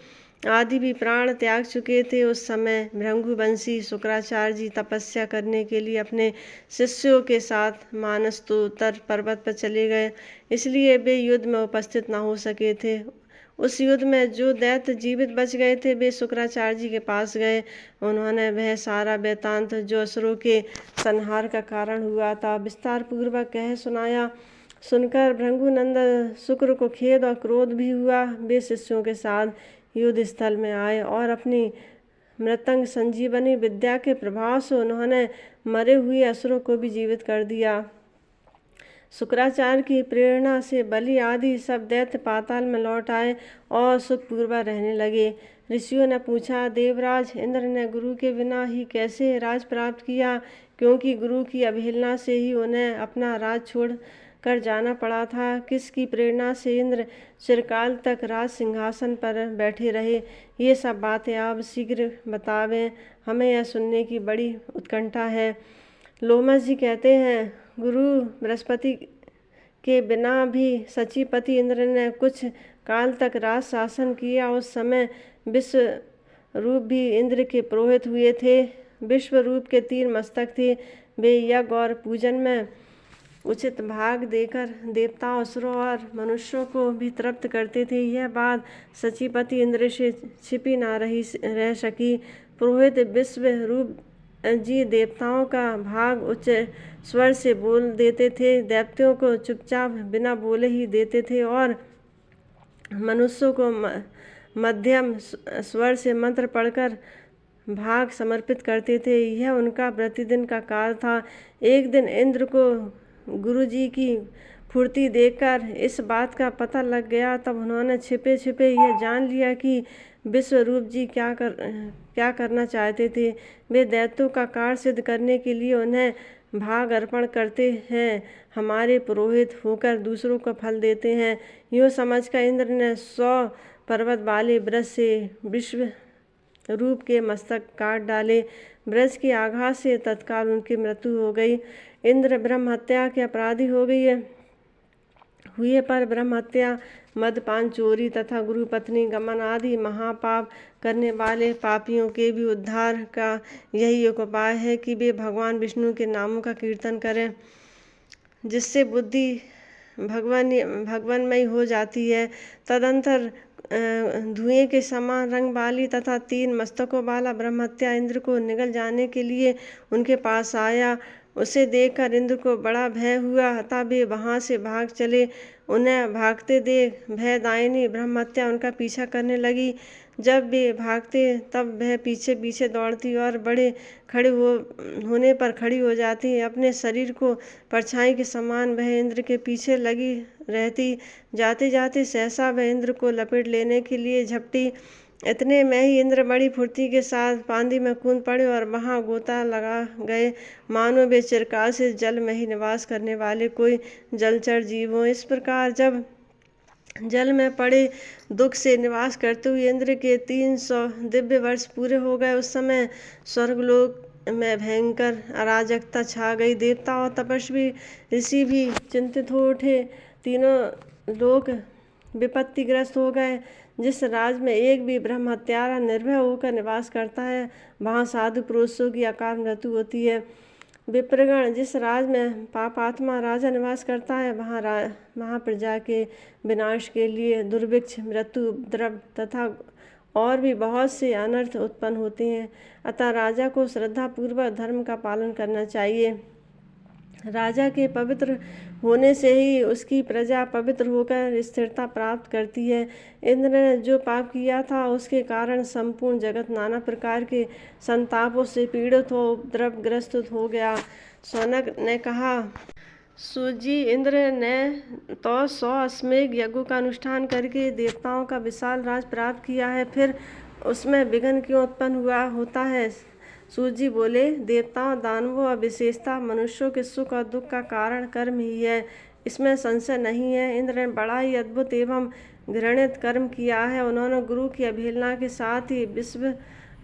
आदि भी प्राण त्याग चुके थे। उस समय भृंगुवंशी शुक्राचार्य जी तपस्या करने के लिए अपने शिष्यों के साथ मानस्तोतर पर्वत पर चले गए, इसलिए वे युद्ध में उपस्थित न हो सके थे। उस युद्ध में जो दैत्य जीवित बच गए थे, वे शुक्राचार्य जी के पास गए। उन्होंने वह सारा वृत्तांत जो असुरों के संहार का कारण हुआ था विस्तार पूर्वक कह सुनाया। सुनकर भृंगुनंदन शुक्र को खेद और क्रोध भी हुआ। वे शिष्यों के साथ युद्ध स्थल में आए और अपनी मृतंग संजीवनी विद्या के प्रभाव से उन्होंने मरे हुए असुरों को भी जीवित कर दिया। शुक्राचार्य की प्रेरणा से बलि आदि सब दैत्य पाताल में लौट आए और सुखपूर्वक रहने लगे। ऋषियों ने पूछा, देवराज, इंद्र ने गुरु के बिना ही कैसे राज प्राप्त किया? क्योंकि गुरु की अवहेलना से ही उन्हें अपना राज छोड़ कर जाना पड़ा था। किसकी प्रेरणा से इंद्र चिरकाल तक राज सिंहासन पर बैठे रहे? ये सब बातें आप शीघ्र बतावें, हमें यह सुनने की बड़ी उत्कंठा है। लोमस जी कहते हैं, गुरु बृहस्पति के बिना भी सचीपति इंद्र ने कुछ काल तक राज शासन किया। उस समय विश्व रूप भी इंद्र के पुरोहित हुए थे। विश्व रूप के 3 मस्तक थे। वे यज्ञ और पूजन में उचित भाग देकर देवताओं, असुरों और मनुष्यों को भी तृप्त करते थे। यह बात सचीपति इंद्र से छिपी न रह सकी। पुरोहित विश्व रूप जी देवताओं का भाग उच्च स्वर से बोल देते थे, दैत्यों को चुपचाप बिना बोले ही देते थे और मनुष्यों को मध्यम स्वर से मंत्र पढ़कर भाग समर्पित करते थे। यह उनका प्रतिदिन का कार्य था। एक दिन इंद्र को गुरु जी की फुर्ती देखकर इस बात का पता लग गया। तब उन्होंने छिपे छिपे यह जान लिया कि विश्वरूप जी क्या करना चाहते थे। वे दैत्यों का कार्य सिद्ध करने के लिए उन्हें भाग अर्पण करते हैं। हमारे पुरोहित होकर दूसरों को फल देते हैं। यूँ समझकर इंद्र ने 100 पर्वत वाले वृक्ष से विश्व रूप के मस्तक काट डाले। वृक्ष के आघात से तत्काल उनकी मृत्यु हो गई। इंद्र ब्रह्म हत्या के अपराधी हुए पर ब्रह्म हत्या, मदपान, चोरी तथा गुरु पत्नी गमन आदि महापाप करने वाले पापियों के भी उद्धार का यही एक उपाय है कि वे भगवान विष्णु के नामों का कीर्तन करें, जिससे बुद्धि भगवानमयी हो जाती है। तदंतर धुएं के समान रंग वाली तथा 3 मस्तकों वाला ब्रह्महत्या इंद्र को निगल जाने के लिए उनके पास आया। उसे देखकर इंद्र को बड़ा भय हुआ, अतः वे वहाँ से भाग चले। उन्हें भागते देख भयदायिनी ब्रह्महत्या उनका पीछा करने लगी। जब वे भागते तब वह पीछे पीछे दौड़ती और बड़े होने पर खड़ी हो जाती। अपने शरीर को परछाई के समान वह इंद्र के पीछे लगी रहती। जाते जाते सहसा वह इंद्र को लपेट लेने के लिए झपटी। इतने में ही इंद्र बड़ी फुर्ती के साथ पांदी में कूद पड़े और वहां गोता लगा गए, मानो वे चिरकाल से जल में ही निवास करने वाले कोई जलचर जीव हों। इस प्रकार जब जल में पड़े दुख से निवास करते हुए इंद्र के 300 दिव्य वर्ष पूरे हो गए, उस समय स्वर्गलोक में भयंकर अराजकता छा गई। देवता और तपस्वी ऋषि भी चिंतित हो उठे। तीनों लोग विपत्तिग्रस्त हो गए। जिस राज में एक भी ब्रह्म हत्यारा निर्भय होकर निवास करता है, वहाँ साधु पुरुषों की अकाल मृत्यु होती है। विप्रगण, जिस राज में पापात्मा राजा निवास करता है, वहाँ प्रजा के विनाश के लिए दुर्भिक्ष, मृत्यु, उपद्रव तथा और भी बहुत से अनर्थ उत्पन्न होते हैं। अतः राजा को श्रद्धापूर्वक धर्म का पालन करना चाहिए। राजा के पवित्र होने से ही उसकी प्रजा पवित्र होकर स्थिरता प्राप्त करती है। इंद्र ने जो पाप किया था, उसके कारण संपूर्ण जगत नाना प्रकार के संतापों से पीड़ित हो उपद्रवग्रस्त हो गया। शौनक ने कहा, सूजी, इंद्र ने तो 100 अश्वमेध यज्ञों का अनुष्ठान करके देवताओं का विशाल राज प्राप्त किया है, फिर उसमें विघ्न क्यों उत्पन्न होता है? सूजी बोले, देवताओं, दानवों और विशेषतः मनुष्यों के सुख और दुख का कारण कर्म ही है, इसमें संशय नहीं है। इंद्र ने बड़ा ही अद्भुत एवं घृणित कर्म किया है। उन्होंने गुरु की अवहेलना के साथ ही विश्व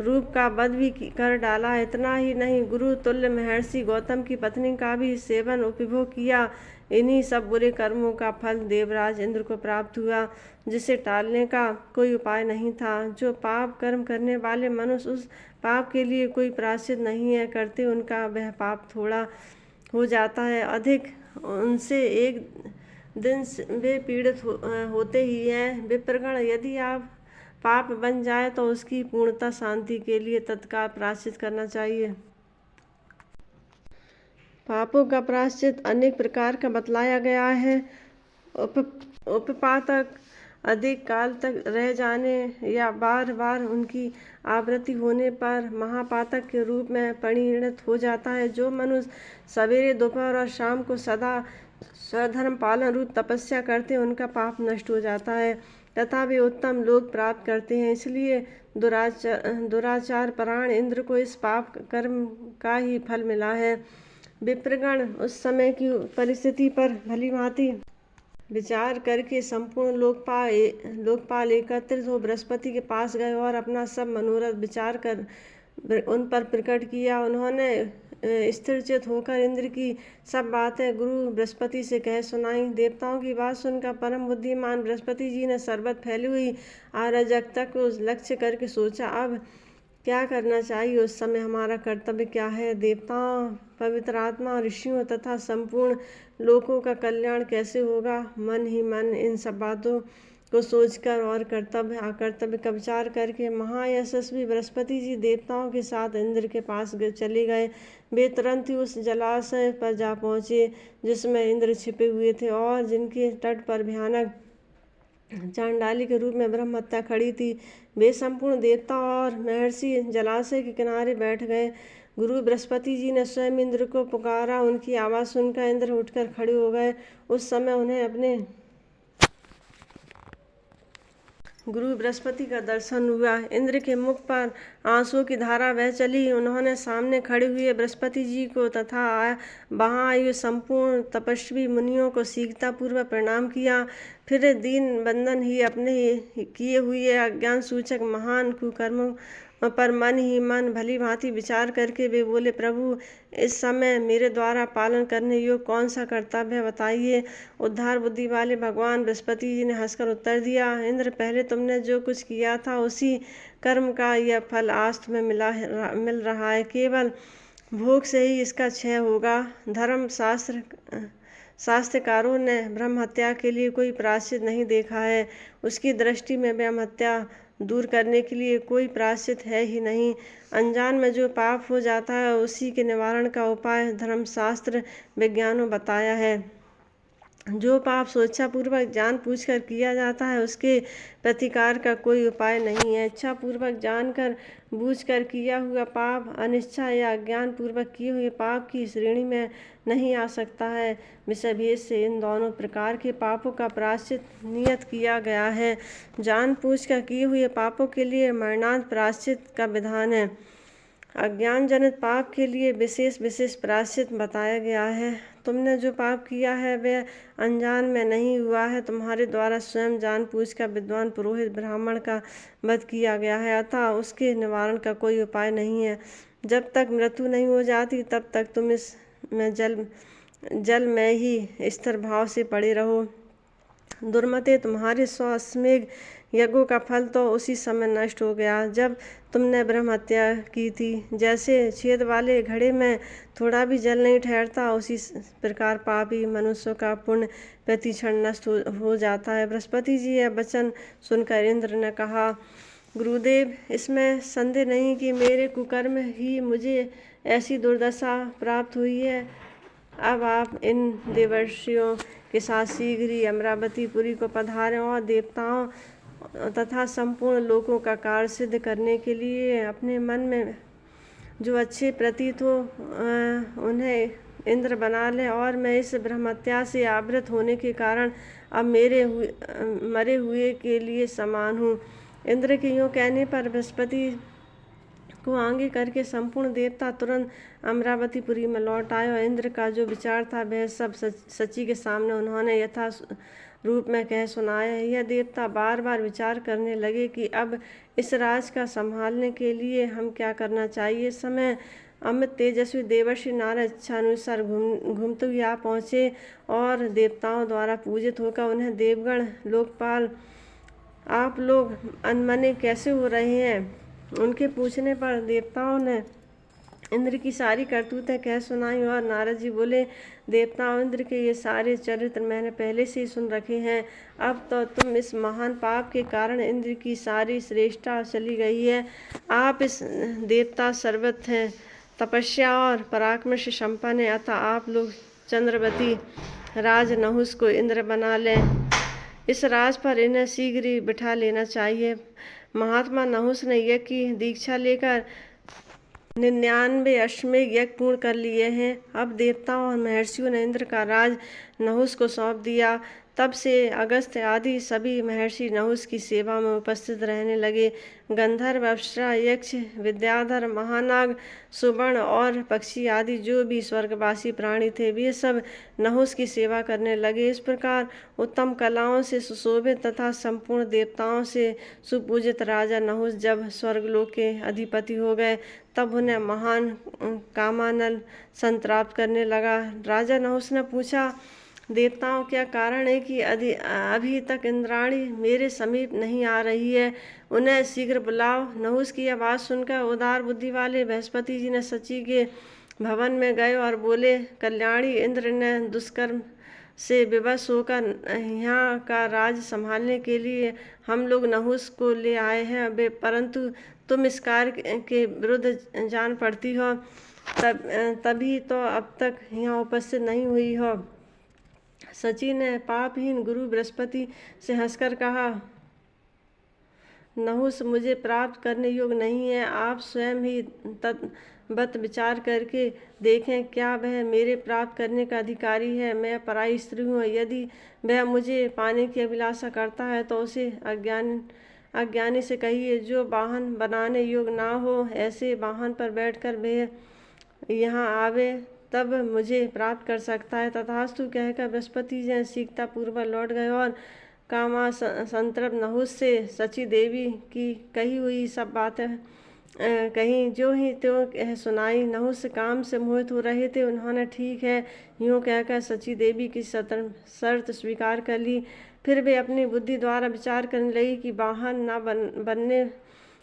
रूप का वध भी कर डाला। इतना ही नहीं, गुरु तुल्य महर्षि गौतम की पत्नी का भी सेवन उपभोग किया। इन्हीं सब बुरे कर्मों का फल देवराज इंद्र को प्राप्त हुआ, जिसे टालने का कोई उपाय नहीं था। जो पाप कर्म करने वाले मनुष्य उस पाप के लिए कोई प्रायश्चित नहीं है करते, उनका वह पाप थोड़ा हो जाता है, अधिक उनसे एक दिन वे पीड़ित होते ही हैं। विप्रगण, यदि आप पाप बन जाए तो उसकी पूर्णता शांति के लिए तत्काल प्रायश्चित करना चाहिए। पापों का प्रायश्चित अनेक प्रकार का बतलाया गया है। उपपातक, अधिक काल तक रह जाने या बार बार उनकी आवृत्ति होने पर महापातक के रूप में परिणत हो जाता है। जो मनुष्य सवेरे, दोपहर और शाम को सदा स्वधर्म पालन रूप तपस्या करते हैं, उनका पाप नष्ट हो जाता है तथा वे उत्तम लोक प्राप्त करते हैं। इसलिए दुराचार परायण इंद्र को इस पाप कर्म का ही फल मिला है। विप्रगण, उस समय की परिस्थिति पर भलीभांति विचार करके संपूर्ण लोकपाल एकत्रित हो बृहस्पति के पास गए और अपना सब मनोरथ विचार कर उन पर प्रकट किया। उन्होंने स्थिरचित होकर इंद्र की सब बातें गुरु बृहस्पति से कह सुनाई। देवताओं की बात सुनकर परम बुद्धिमान बृहस्पति जी ने सर्वत्र फैली हुई अराजकता को लक्ष्य करके सोचा, अब क्या करना चाहिए? उस समय हमारा कर्तव्य क्या है? देवताओं, पवित्र आत्मा, ऋषियों तथा संपूर्ण लोकों का कल्याण कैसे होगा? मन ही मन इन सब बातों को सोचकर और कर्तव्य अकर्तव्य का विचार करके महायशस्वी बृहस्पति जी देवताओं के साथ इंद्र के पास चले गए। वे तुरंत ही उस जलाशय पर जा पहुँचे जिसमें इंद्र छिपे हुए थे और जिनके तट पर भयानक चांडाली के रूप में ब्रह्महत्या खड़ी थी। वे संपूर्ण देवता और महर्षि जलाशय के किनारे बैठ गए। गुरु बृहस्पति जी ने स्वयं इंद्र को पुकारा। उनकी आवाज़ सुनकर इंद्र उठकर खड़े हो गए। उस समय उन्हें अपने गुरु बृहस्पति का दर्शन हुआ। इंद्र के मुख पर आंसुओं की धारा बह चली। उन्होंने सामने खड़े हुए बृहस्पति जी को तथा वहाँ आए संपूर्ण तपस्वी मुनियों को शीघ्रता पूर्वक प्रणाम किया। फिर दीन बंधन ही अपने किए हुए अज्ञान सूचक महान कुकर्मों पर मन ही मन भली भांति विचार करके वे बोले, प्रभु, इस समय मेरे द्वारा पालन करने योग्य कौन सा कर्तव्य बताइए। उद्धार बुद्धि वाले भगवान बृहस्पति जी ने हंसकर उत्तर दिया, इंद्र, पहले तुमने जो कुछ किया था उसी कर्म का यह फल आज तुम्हें मिल रहा है। केवल भोग से ही इसका क्षय होगा। धर्म शास्त्रकारों ने ब्रह्म हत्या के लिए कोई प्रायश्चित नहीं देखा है। उसकी दृष्टि में ब्रह्म हत्या दूर करने के लिए कोई प्रायश्चित है ही नहीं। अनजान में जो पाप हो जाता है उसी के निवारण का उपाय धर्मशास्त्र विज्ञानों बताया है। जो पाप स्वेच्छापूर्वक जान बूझकर किया जाता है उसके प्रतिकार का कोई उपाय नहीं है। इच्छापूर्वक जानकर बूझकर किया हुआ पाप अनिच्छा या अज्ञान पूर्वक किए हुए पाप की श्रेणी में नहीं आ सकता है। विषय भेद से इन दोनों प्रकार के पापों का प्रायश्चित नियत किया गया है। जान बूझकर किए हुए पापों के लिए मरणांत प्रायश्चित का विधान है। अज्ञान जनित पाप के लिए विशेष प्रायश्चित बताया गया है। तुमने जो पाप किया है वह अनजान में नहीं हुआ है, तुम्हारे द्वारा स्वयं जान बूझकर विद्वान पुरोहित ब्राह्मण का वध किया गया है, अतः उसके निवारण का कोई उपाय नहीं है। जब तक मृत्यु नहीं हो जाती तब तक तुम इस में जल में ही स्थिर भाव से पड़े रहो। दुर्मते, तुम्हारे 100 अश्वमेध यज्ञों का फल तो उसी समय नष्ट हो गया जब तुमने ब्रह्म हत्या की थी। जैसे छेद वाले घड़े में थोड़ा भी जल नहीं ठहरता, उसी प्रकार पापी मनुष्यों का पुण्य प्रति क्षण नष्ट हो जाता है। बृहस्पति जी यह वचन सुनकर इंद्र ने कहा, गुरुदेव, इसमें संदेह नहीं कि मेरे कुकर्म ही मुझे ऐसी दुर्दशा प्राप्त हुई है। अब आप इन देवर्षियों के साथ शीघ्र ही अमरावतीपुरी को पधारें और देवताओं तथा संपूर्ण लोकों का कार्य सिद्ध करने के लिए अपने मन में जो अच्छे प्रतीत हो उन्हें इंद्र बना लें। और मैं इस ब्रह्मत्या से आवृत होने के कारण अब मरे हुए के लिए समान हूँ। इंद्र के यूँ कहने पर बृहस्पति को आगे करके संपूर्ण देवता तुरंत अमरावतीपुरी में लौट आए और इंद्र का जो विचार था वह सब सची के सामने उन्होंने यथा रूप में कह सुनाया। यह देवता बार बार विचार करने लगे कि अब इस राज का संभालने के लिए हम क्या करना चाहिए। इस समय अमित तेजस्वी देवर्षि नारद इच्छानुसार घूमते हुए आ पहुँचे और देवताओं द्वारा पूजित होकर उन्हें देवगण लोकपाल, आप लोग अनमने कैसे हो रहे हैं? उनके पूछने पर देवताओं ने इंद्र की सारी करतूतें कह सुनाई और नारद जी बोले, देवताओं, इंद्र के ये सारे चरित्र मैंने पहले से ही सुन रखे हैं। अब तो तुम इस महान पाप के कारण इंद्र की सारी श्रेष्ठता चली गई है। आप इस देवता सर्वथ हैं, तपस्या और पराक्रम से संपन्न है, अतः आप लोग चंद्रवती राज नहुस को इंद्र बना लें। इस राज पर इन्हें शीघ्र ही बिठा लेना चाहिए। महात्मा नहुस ने यज्ञ की दीक्षा लेकर 99 अश्वमेध यज्ञ पूर्ण कर लिए हैं। अब देवताओं और महर्षियों ने इंद्र का राज नहुस को सौंप दिया। तब से अगस्त्य आदि सभी महर्षि नहुस की सेवा में उपस्थित रहने लगे। गंधर्व, अप्सरा, यक्ष, विद्याधर, महानाग, सुवर्ण और पक्षी आदि जो भी स्वर्गवासी प्राणी थे वे सब नहुस की सेवा करने लगे। इस प्रकार उत्तम कलाओं से सुशोभित तथा संपूर्ण देवताओं से सुपूजित राजा नहुस जब स्वर्गलोक के अधिपति हो गए तब उन्हें महान कामानल संतराप्त करने लगा। राजा नहुस ने पूछा, देवताओं, क्या कारण है कि अभी तक इंद्राणी मेरे समीप नहीं आ रही है? उन्हें शीघ्र बुलाओ। नहुस की आवाज़ सुनकर उदार बुद्धि वाले बृहस्पति जी ने सची के भवन में गए और बोले, कल्याणी, इंद्र ने दुष्कर्म से विवश होकर यहाँ का राज संभालने के लिए हम लोग नहुस को ले आए हैं, परंतु तुम इस कार्य के विरुद्ध जान पड़ती हो, तभी तो अब तक यहाँ उपस्थित नहीं हुई हो। सची ने पापहीन गुरु बृहस्पति से हंसकर कहा, नहुस मुझे प्राप्त करने योग्य नहीं है। आप स्वयं ही तद्वत विचार करके देखें, क्या वह मेरे प्राप्त करने का अधिकारी है? मैं पराई स्त्री हूँ। यदि वह मुझे पाने की अभिलाषा करता है तो उसे अज्ञानी से कहिए, जो वाहन बनाने योग्य ना हो, ऐसे वाहन पर बैठकर वह यहाँ आवे, तब मुझे प्राप्त कर सकता है। तथास्तु कहकर बृहस्पति जी शीघ्रता पूर्वक लौट गए और कामा संतर्प नहुस से सची देवी की कही हुई सब बातें कहीं जो ही त्यों सुनाई। नहुस काम से मोहित हो रहे थे। उन्होंने ठीक है यूँ कहकर सची देवी की शर्त स्वीकार कर ली। फिर वे अपनी बुद्धि द्वारा विचार करने लगी कि वाहन न बनने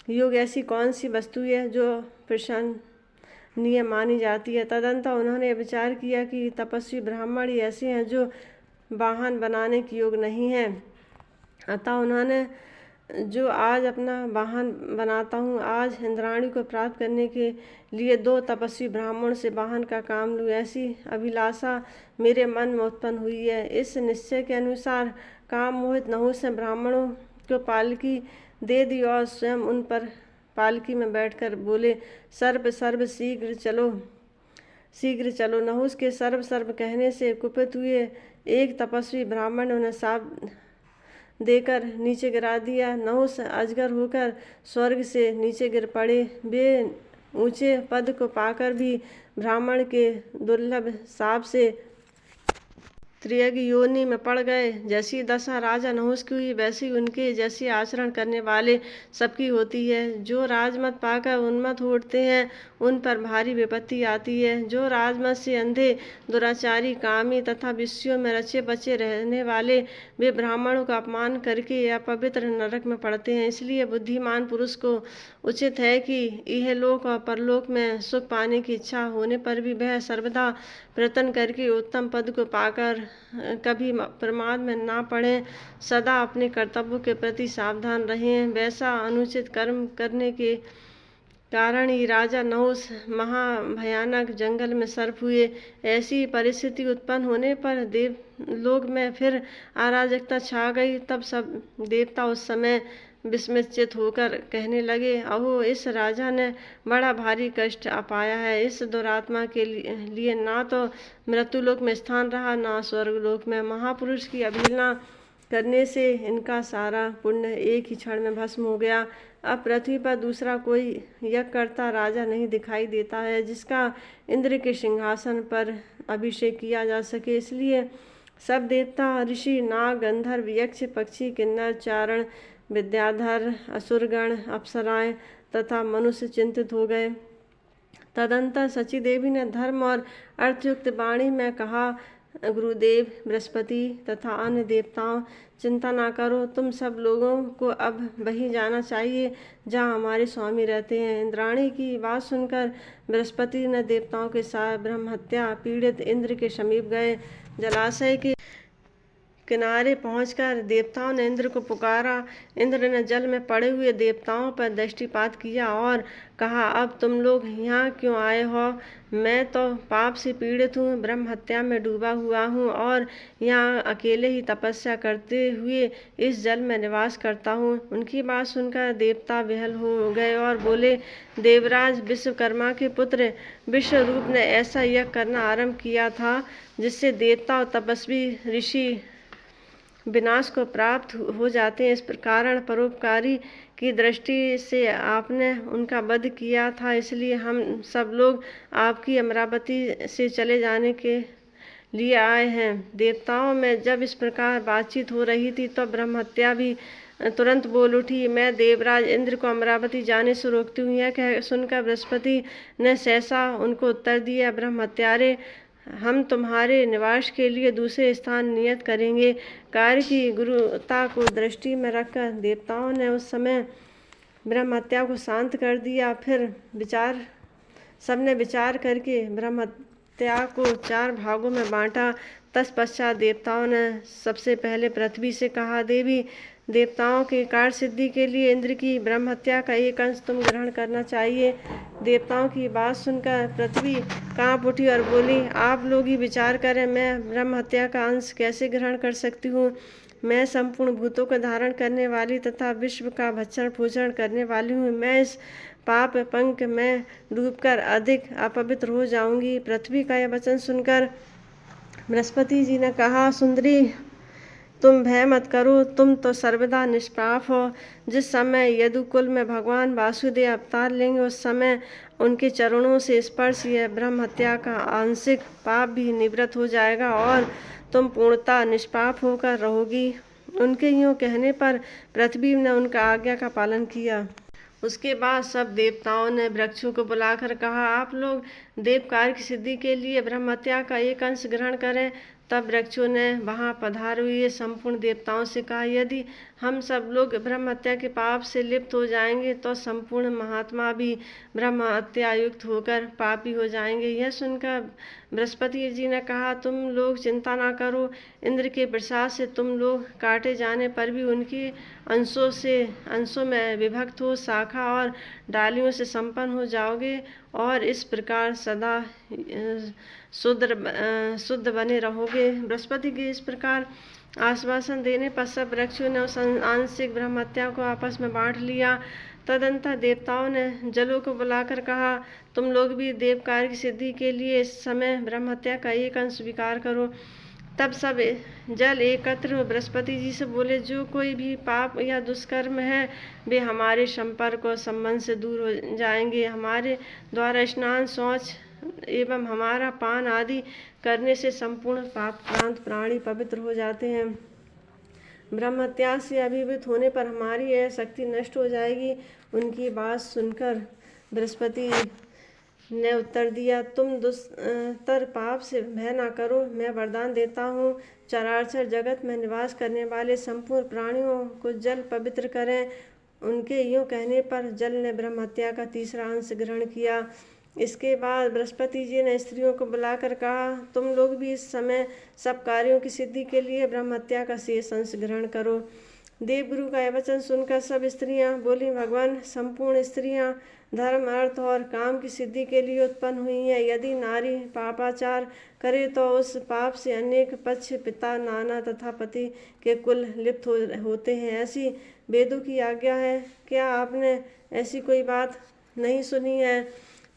योग्य ऐसी कौन सी वस्तु है जो प्रशंसनीय मानी जाती है। तदंतर उन्होंने विचार किया कि तपस्वी ब्राह्मण ही ऐसे हैं जो वाहन बनाने के योग्य नहीं हैं। अतः उन्होंने जो आज अपना वाहन बनाता हूँ। आज इंद्राणी को प्राप्त करने के लिए 2 तपस्वी ब्राह्मण से वाहन का काम लूँ, ऐसी अभिलाषा मेरे मन में उत्पन्न हुई है। इस निश्चय के अनुसार काम मोहित नहुस ने ब्राह्मणों को पालकी दे दी और स्वयं उन पर पालकी में बैठकर बोले, सर्व सर्व शीघ्र चलो, शीघ्र चलो। नहुस के सर्व सर्व कहने से कुपित हुए एक तपस्वी ब्राह्मण ने उन्हें शाप देकर नीचे गिरा दिया। नहुस अजगर होकर स्वर्ग से नीचे गिर पड़े। वे ऊंचे पद को पाकर भी ब्राह्मण के दुर्लभ शाप से त्रियग योनि में पड़ गए। जैसी दशा राजा नहुस की हुई, वैसी उनके जैसी आचरण करने वाले सबकी होती है। जो राजमत पाकर उन्मत्त हो उठते हैं, उन पर भारी विपत्ति आती है। जो राजमत से अंधे, दुराचारी, कामी तथा विषयों में रचे बचे रहने वाले, वे ब्राह्मणों का अपमान करके या पवित्र नरक में पड़ते हैं। इसलिए बुद्धिमान पुरुष को उचित है कि यह लोक और परलोक में सुख पाने की इच्छा होने पर भी वह सर्वदा प्रयत्न करके उत्तम पद को पाकर कभी प्रमाद में ना पड़े, सदा अपने कर्तव्यों के प्रति सावधान रहें। वैसा अनुचित कर्म करने के कारण ही राजा नहुस महाभयानक जंगल में सर्प हुए। ऐसी परिस्थिति उत्पन्न होने पर देवलोक में फिर अराजकता छा गई। तब सब देवता उस समय विस्मित होकर कहने लगे, अहो, इस राजा ने बड़ा भारी कष्ट पाया है। इस दुरात्मा के लिए ना तो मृत्युलोक में स्थान रहा, ना स्वर्गलोक में। महापुरुष की अवहेलना करने से इनका सारा पुण्य एक ही क्षण में भस्म हो गया। अब पृथ्वी पर दूसरा कोई यज्ञ करता राजा नहीं दिखाई देता है जिसका इंद्र के सिंहासन पर अभिषेक किया जा सके। इसलिए सब देवता, ऋषि, नाग, गंधर्व, यक्ष, पक्षी, किन्नर, चारण, विद्याधर, असुरगण, अप्सराएं तथा मनुष्य चिंतित हो गए। तदंतर सची देवी ने धर्म और अर्थयुक्त वाणी में कहा, गुरुदेव, बृहस्पति तथा अन्य देवताओं, चिंता ना करो। तुम सब लोगों को अब वहीं जाना चाहिए जहाँ हमारे स्वामी रहते हैं। इंद्राणी की बात सुनकर बृहस्पति ने देवताओं के साथ ब्रह्महत्या पीड़ित इंद्र के समीप गए। जलाशय के किनारे पहुंचकर देवताओं ने इंद्र को पुकारा। इंद्र ने जल में पड़े हुए देवताओं पर दृष्टिपात किया और कहा, अब तुम लोग यहाँ क्यों आए हो? मैं तो पाप से पीड़ित हूँ, ब्रह्म हत्या में डूबा हुआ हूँ और यहाँ अकेले ही तपस्या करते हुए इस जल में निवास करता हूँ। उनकी बात सुनकर देवता विहल हो गए और बोले, देवराज विश्वकर्मा के पुत्र विश्वरूप ने ऐसा यज्ञ करना आरंभ किया था जिससे देवता और तपस्वी ऋषि विनाश को प्राप्त हो जाते हैं। इस कारण परोपकारी की दृष्टि से आपने उनका वध किया था। इसलिए हम सब लोग आपकी अमरावती से चले जाने के लिए आए हैं। देवताओं में जब इस प्रकार बातचीत हो रही थी तो ब्रह्महत्या भी तुरंत बोल उठी, मैं देवराज इंद्र को अमरावती जाने से रोकती हूँ। यह कह सुनकर बृहस्पति ने सहसा उनको उत्तर दिया, ब्रह्महत्यारे, हम तुम्हारे निवास के लिए दूसरे स्थान नियत करेंगे। कार्य की गुरुता को दृष्टि में रखकर देवताओं ने उस समय ब्रह्महत्या को शांत कर दिया। फिर सबने विचार करके ब्रह्महत्या को 4 भागों में बांटा। तत्पश्चात देवताओं ने सबसे पहले पृथ्वी से कहा, देवी, देवताओं की कार्य सिद्धि के लिए इंद्र की ब्रह्महत्या का एक अंश तुम ग्रहण करना चाहिए। देवताओं की बात सुनकर पृथ्वी कांप उठी और बोली, आप लोग ही विचार करें, मैं ब्रह्महत्या का अंश कैसे ग्रहण कर सकती हूँ? मैं संपूर्ण भूतों को धारण करने वाली तथा विश्व का भक्षण पोषण करने वाली हूँ। मैं इस पाप पंख में डूबकर अधिक अपवित्र हो जाऊंगी। पृथ्वी का यह वचन सुनकर बृहस्पति जी ने कहा, सुंदरी, तुम भय मत करो, तुम तो सर्वदा निष्पाप हो। जिस समय यदुकुल में भगवान वासुदेव अवतार लेंगे उस समय उनके चरणों से स्पर्श यह ब्रह्महत्या का आंशिक पाप भी निवृत्त हो जाएगा और तुम पूर्णतः निष्पाप होकर रहोगी। उनके यूँ कहने पर पृथ्वी ने उनका आज्ञा का पालन किया। उसके बाद सब देवताओं ने वृक्षों को बुलाकर कहा, आप लोग देव कार्य की सिद्धि के लिए ब्रह्महत्या का एक अंश ग्रहण करें। तब वृक्षों ने वहाँ पधारे हुए संपूर्ण देवताओं से कहा, यदि हम सब लोग ब्रह्महत्या के पाप से लिप्त हो जाएंगे तो संपूर्ण महात्मा भी ब्रह्महत्या युक्त होकर पापी हो जाएंगे। यह सुनकर बृहस्पति जी ने कहा, तुम लोग चिंता ना करो, इंद्र के प्रसाद से तुम लोग काटे जाने पर भी उनके अंशों में विभक्त हो शाखा और डालियों से संपन्न हो जाओगे और इस प्रकार सदा शुद्ध बने रहोगे। बृहस्पति के इस प्रकार आश्वासन देने पर सब वृक्षों ने उस आंशिक ब्रह्म हत्या को आपस में बांट लिया। तदंतर देवताओं ने जलों को बुलाकर कहा, तुम लोग भी देव कार्य की सिद्धि के लिए इस समय ब्रह्म हत्या का एक अंश स्वीकार करो। तब सब जल एकत्र हो बृहस्पति जी से बोले, जो कोई भी पाप या दुष्कर्म है वे हमारे संपर्क और संबंध से दूर हो जाएंगे। हमारे द्वारा स्नान शौच एवं हमारा पान आदि करने से संपूर्ण पाप क्रांत प्राणी पवित्र हो जाते हैं। ब्रह्म हत्या से अभिभूत होने पर हमारी यह शक्ति नष्ट हो जाएगी। उनकी बात सुनकर बृहस्पति ने उत्तर दिया, तुम दुष्तर पाप से भय न करो, मैं वरदान देता हूँ, चराचर जगत में निवास करने वाले संपूर्ण प्राणियों को जल पवित्र करें। उनके यूँ कहने पर जल ने ब्रह्म हत्या का तीसरा अंश ग्रहण किया। इसके बाद बृहस्पति जी ने स्त्रियों को बुलाकर कहा, तुम लोग भी इस समय सब कार्यों की सिद्धि के लिए ब्रह्म हत्या का शेष अंश ग्रहण करो। देवगुरु का यह वचन सुनकर सब स्त्रियां बोली, भगवान, संपूर्ण स्त्रियां धर्म अर्थ और काम की सिद्धि के लिए उत्पन्न हुई हैं। यदि नारी पापाचार करे तो उस पाप से अनेक पक्ष, पिता, नाना तथा पति के कुल लिप्त होते हैं, ऐसी वेदों की आज्ञा है। क्या आपने ऐसी कोई बात नहीं सुनी है?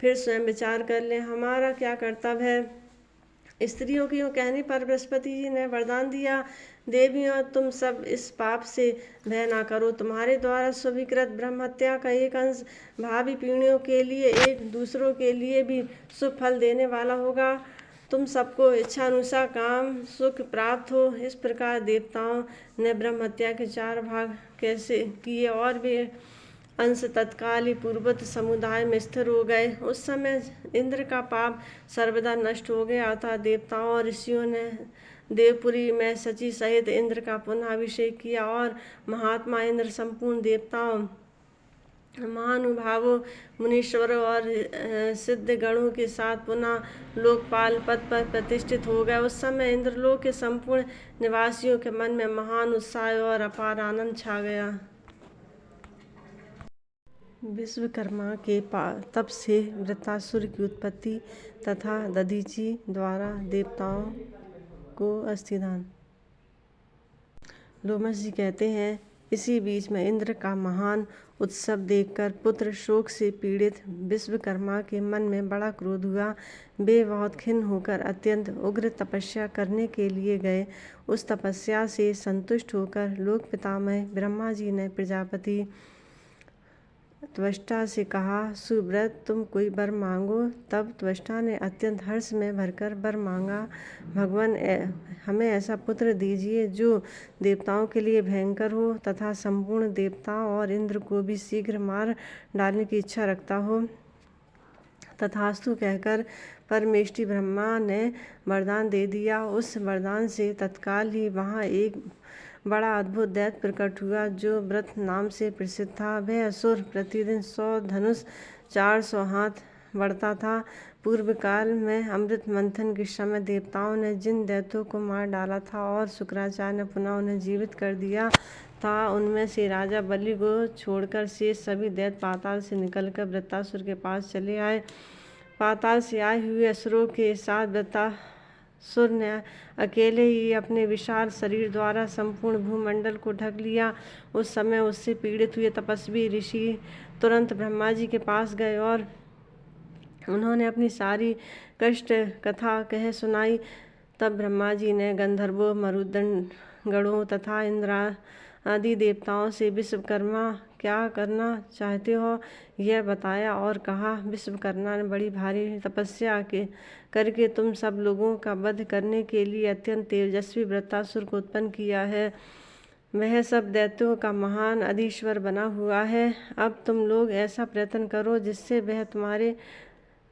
फिर स्वयं विचार कर लें, हमारा क्या कर्तव्य है। स्त्रियों के यूँ कहने पर बृहस्पति जी ने वरदान दिया, देवियों, तुम सब इस पाप से भय ना करो। तुम्हारे द्वारा स्वीकृत ब्रह्म हत्या का एक अंश भावी पीढ़ियों के लिए एक दूसरों के लिए भी शुभ फल देने वाला होगा। तुम सबको इच्छा अनुसार काम सुख प्राप्त हो। इस प्रकार देवताओं ने ब्रह्म हत्या के 4 भाग कैसे किए और वे अंश तत्काल ही पूर्वत समुदाय में स्थिर हो गए। उस समय इंद्र का पाप सर्वदा नष्ट हो गया था। देवताओं और ऋषियों ने देवपुरी में शची सहित इंद्र का पुनः अभिषेक किया और महात्मा इंद्र संपूर्ण देवताओं, महानुभावों, मुनीश्वरों और सिद्ध गणों के साथ पुनः लोकपाल पद पर प्रतिष्ठित हो गए। उस समय इंद्रलोक के संपूर्ण निवासियों के मन में महान उत्साह और अपार आनंद छा गया। विश्वकर्मा के तप से वृत्रासुर की उत्पत्ति तथा दधीचि द्वारा देवताओं को अस्थिदान। लोमस जी कहते हैं, इसी बीच में इंद्र का महान उत्सव देखकर पुत्र शोक से पीड़ित विश्वकर्मा के मन में बड़ा क्रोध हुआ। वे बहुत खिन्न होकर अत्यंत उग्र तपस्या करने के लिए गए। उस तपस्या से संतुष्ट होकर लोक पितामह ब्रह्मा जी ने प्रजापति त्वष्टा से कहा, सुव्रत, तुम कोई वर मांगो। तब त्वष्टा ने अत्यंत हर्ष में भरकर वर मांगा, भगवान, हमें ऐसा पुत्र दीजिए जो देवताओं के लिए भयंकर हो तथा संपूर्ण देवताओं और इंद्र को भी शीघ्र मार डालने की इच्छा रखता हो। तथास्तु कहकर परमेष्टि ब्रह्मा ने वरदान दे दिया। उस वरदान से तत्काल ही वहाँ एक बड़ा अद्भुत दैत्य प्रकट हुआ जो व्रत नाम से प्रसिद्ध था। वह असुर प्रतिदिन 100 धनुष 400 हाथ बढ़ता था। पूर्व काल में अमृत मंथन के समय देवताओं ने जिन दैत्यों को मार डाला था और शुक्राचार्य ने पुनः उन्हें जीवित कर दिया था, उनमें से राजा बलि को छोड़कर शेष सभी दैत्य पाताल से निकलकर वृत्रासुर के पास चले आए। पाताल से आए हुए असुरों के साथ वृत्रासुर ने अकेले ही अपने विशाल शरीर द्वारा संपूर्ण भूमंडल को ढक लिया। उस समय उससे पीड़ित हुए तपस्वी ऋषि तुरंत ब्रह्मा जी के पास गए और उन्होंने अपनी सारी कष्ट कथा कह सुनाई। तब ब्रह्मा जी ने गंधर्वों, मरुदगणों तथा इंद्र आदि देवताओं से विश्वकर्मा क्या करना चाहते हो यह बताया और कहा, विश्वकर्मा ने बड़ी भारी तपस्या करके तुम सब लोगों का वध करने के लिए अत्यंत तेजस्वी वृत्रासुर को उत्पन्न किया है। वह सब दैत्यों का महान अधीश्वर बना हुआ है। अब तुम लोग ऐसा प्रयत्न करो जिससे वह तुम्हारे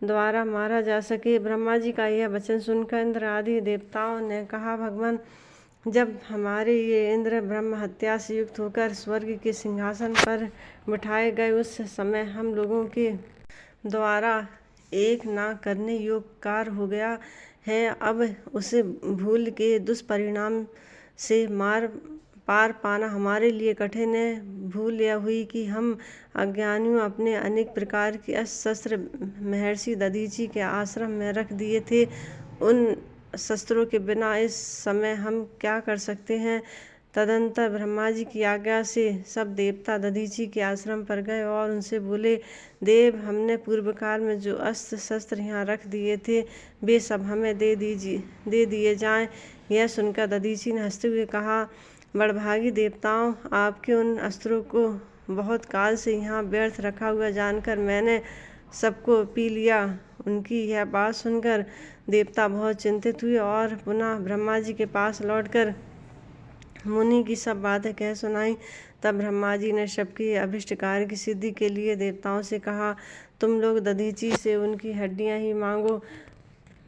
द्वारा मारा जा सके। ब्रह्मा जी का यह वचन सुनकर इंद्र आदि देवताओं ने कहा, भगवान, जब हमारे ये इंद्र ब्रह्म हत्या से युक्त होकर स्वर्ग के सिंहासन पर बिठाए गए उस समय हम लोगों के द्वारा एक ना करने योग्य कार्य हो गया। है। अब उसे भूल के दुष्परिणाम से पार पाना हमारे लिए कठिन है। भूल यह हुई कि हम अज्ञानियों अपने अनेक प्रकार के अस्त्र शस्त्र महर्षि दधीचि के आश्रम में रख दिए थे। उन शस्त्रों के बिना इस समय हम क्या कर सकते हैं। तदंतर ब्रह्मा जी की आज्ञा से सब देवता दधीचि के आश्रम पर गए और उनसे बोले, देव, हमने पूर्व काल में जो अस्त्र शस्त्र यहाँ रख दिए थे वे सब हमें दे दिए जाएं। यह सुनकर दधीचि ने हंसते हुए कहा, बड़भागी देवताओं, आपके उन अस्त्रों को बहुत काल से यहाँ व्यर्थ रखा हुआ जानकर मैंने सबको पी लिया। उनकी यह बात सुनकर देवता बहुत चिंतित हुए और पुनः ब्रह्मा जी के पास लौटकर मुनि की सब बातें कह सुनाई। तब ब्रह्मा जी ने सबके अभिष्ट कार्य की सिद्धि के लिए देवताओं से कहा, तुम लोग दधीचि से उनकी हड्डियां ही मांगो,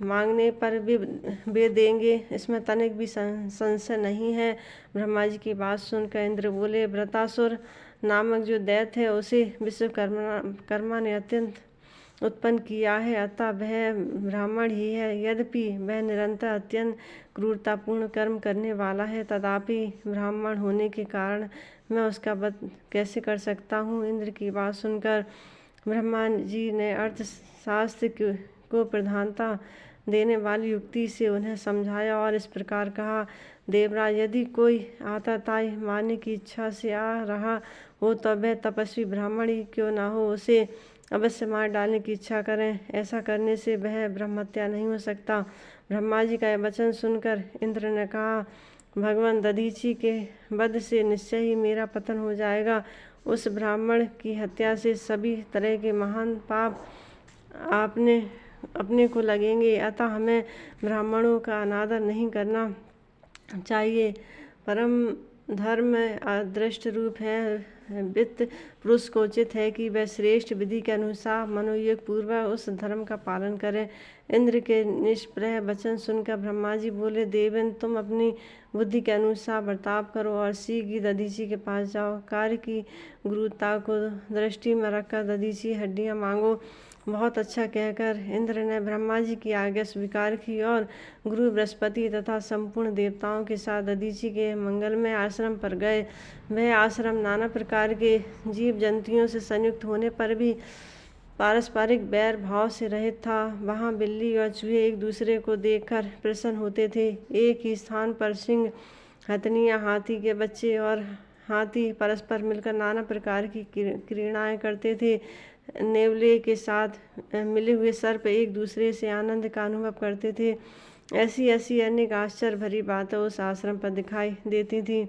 मांगने पर वे देंगे, इसमें तनिक भी संशय नहीं है। ब्रह्मा जी की बात सुनकर इंद्र बोले, वृत्रासुर नामक जो दैत्य है उसे विश्वकर्मा ने अत्यंत उत्पन्न किया है, अतः वह ब्राह्मण ही है। यद्यपि वह निरंतर अत्यंत क्रूरतापूर्ण कर्म करने वाला है, तथापि ब्राह्मण होने के कारण मैं उसका वध कैसे कर सकता हूँ। इंद्र की बात सुनकर ब्रह्मा जी ने अर्थशास्त्र को प्रधानता देने वाली युक्ति से उन्हें समझाया और इस प्रकार कहा, देवराज, यदि कोई आतताई मारने की इच्छा से आ रहा हो तो वह तपस्वी ब्राह्मण ही क्यों ना हो, उसे अवश्य मार डालने की इच्छा करें। ऐसा करने से वह ब्रह्महत्या नहीं हो सकता। ब्रह्मा जी का यह वचन सुनकर इंद्र ने कहा, भगवान दधीचि के वध से निश्चय ही मेरा पतन हो जाएगा। उस ब्राह्मण की हत्या से सभी तरह के महान पाप अपने को लगेंगे, अतः हमें ब्राह्मणों का अनादर नहीं करना चाहिए। परम धर्म अदृष्ट रूप है। वित्त पुरुष को उचित है कि वह श्रेष्ठ विधि के अनुसार मनोयोग पूर्वक उस धर्म का पालन करें। इंद्र के निष्प्रह वचन सुनकर ब्रह्मा जी बोले, देवेंद्र, तुम अपनी बुद्धि के अनुसार बर्ताव करो और शीघ्र दधीचि के पास जाओ। कार्य की गुरुता को दृष्टि में रखकर दधीचि हड्डियां मांगो। बहुत अच्छा कहकर इंद्र ने ब्रह्मा जी की आज्ञा स्वीकार की और गुरु बृहस्पति तथा संपूर्ण देवताओं के साथ दधीचि के मंगलमय आश्रम पर गए। वह आश्रम नाना प्रकार के जीव जंतुओं से संयुक्त होने पर भी पारस्परिक बैर भाव से रहित था। वहाँ बिल्ली और चूहे एक दूसरे को देखकर प्रसन्न होते थे। एक ही स्थान पर सिंह, हथनियाँ, हाथी के बच्चे और हाथी परस्पर मिलकर नाना प्रकार की क्रीड़ाएं करते थे। नेवले के साथ मिले हुए सर्प एक दूसरे से आनंद का अनुभव करते थे। ऐसी ऐसी अनेक आश्चर्य भरी बातें उस आश्रम पर दिखाई देती थी।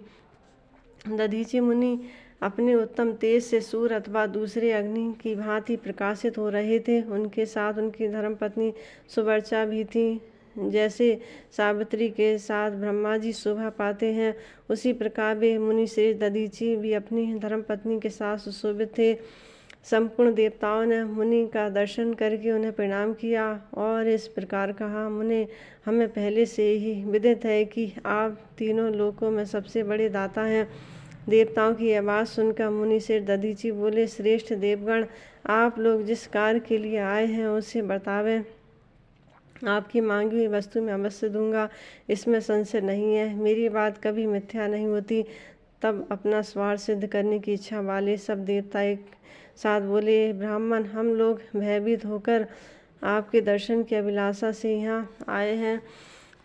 दधीचि मुनि अपने उत्तम तेज से सूर्य अथवा दूसरे अग्नि की भांति प्रकाशित हो रहे थे। उनके साथ उनकी धर्मपत्नी सुवर्चा भी थी। जैसे सावित्री के साथ ब्रह्मा जी शोभा पाते हैं, उसी प्रकार वे मुनि श्रेष्ठ दधीचि भी अपनी धर्मपत्नी के साथ सुशोभित थे। संपूर्ण देवताओं ने मुनि का दर्शन करके उन्हें प्रणाम किया और इस प्रकार कहा, मुनि, हमें पहले से ही विदित है कि आप तीनों लोकों में सबसे बड़े दाता हैं। देवताओं की यह बात सुनकर मुनि से दधीचि बोले, श्रेष्ठ देवगण, आप लोग जिस कार्य के लिए आए हैं उसे बतावें। आपकी मांगी हुई वस्तु मैं अवश्य दूंगा, इसमें संशय नहीं है। मेरी बात कभी मिथ्या नहीं होती। तब अपना स्वार्थ सिद्ध करने की इच्छा वाले सब देवता एक साथ बोले, ब्राह्मण, हम लोग भयभीत होकर आपके दर्शन की अभिलाषा से यहाँ आए हैं।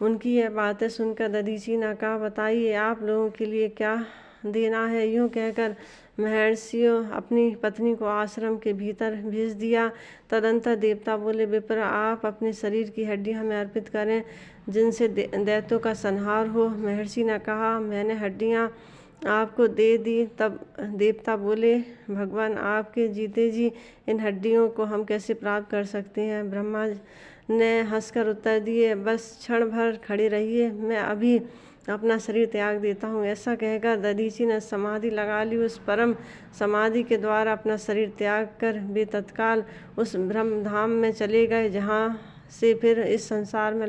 उनकी यह बातें सुनकर दधीचि ने कहा, बताइए आप लोगों के लिए क्या देना है। यूँ कहकर महर्षियों अपनी पत्नी को आश्रम के भीतर भेज दिया। तदंतर देवता बोले, विप्र, आप अपने शरीर की हड्डियां हमें अर्पित करें जिनसे दैत्यों का संहार हो। महर्षि ने कहा, मैंने हड्डियां आपको दे दी। तब देवता बोले, भगवान, आपके जीते जी इन हड्डियों को हम कैसे प्राप्त कर सकते हैं। ब्रह्मा ने हंसकर उत्तर दिए, बस क्षण भर खड़े रहिए, मैं अभी अपना शरीर त्याग देता हूँ। ऐसा कहकर दधीचि ने समाधि लगा ली। उस परम समाधि के द्वारा अपना शरीर त्याग कर वे तत्काल उस ब्रह्म धाम में चले गए, जहाँ से फिर इस संसार में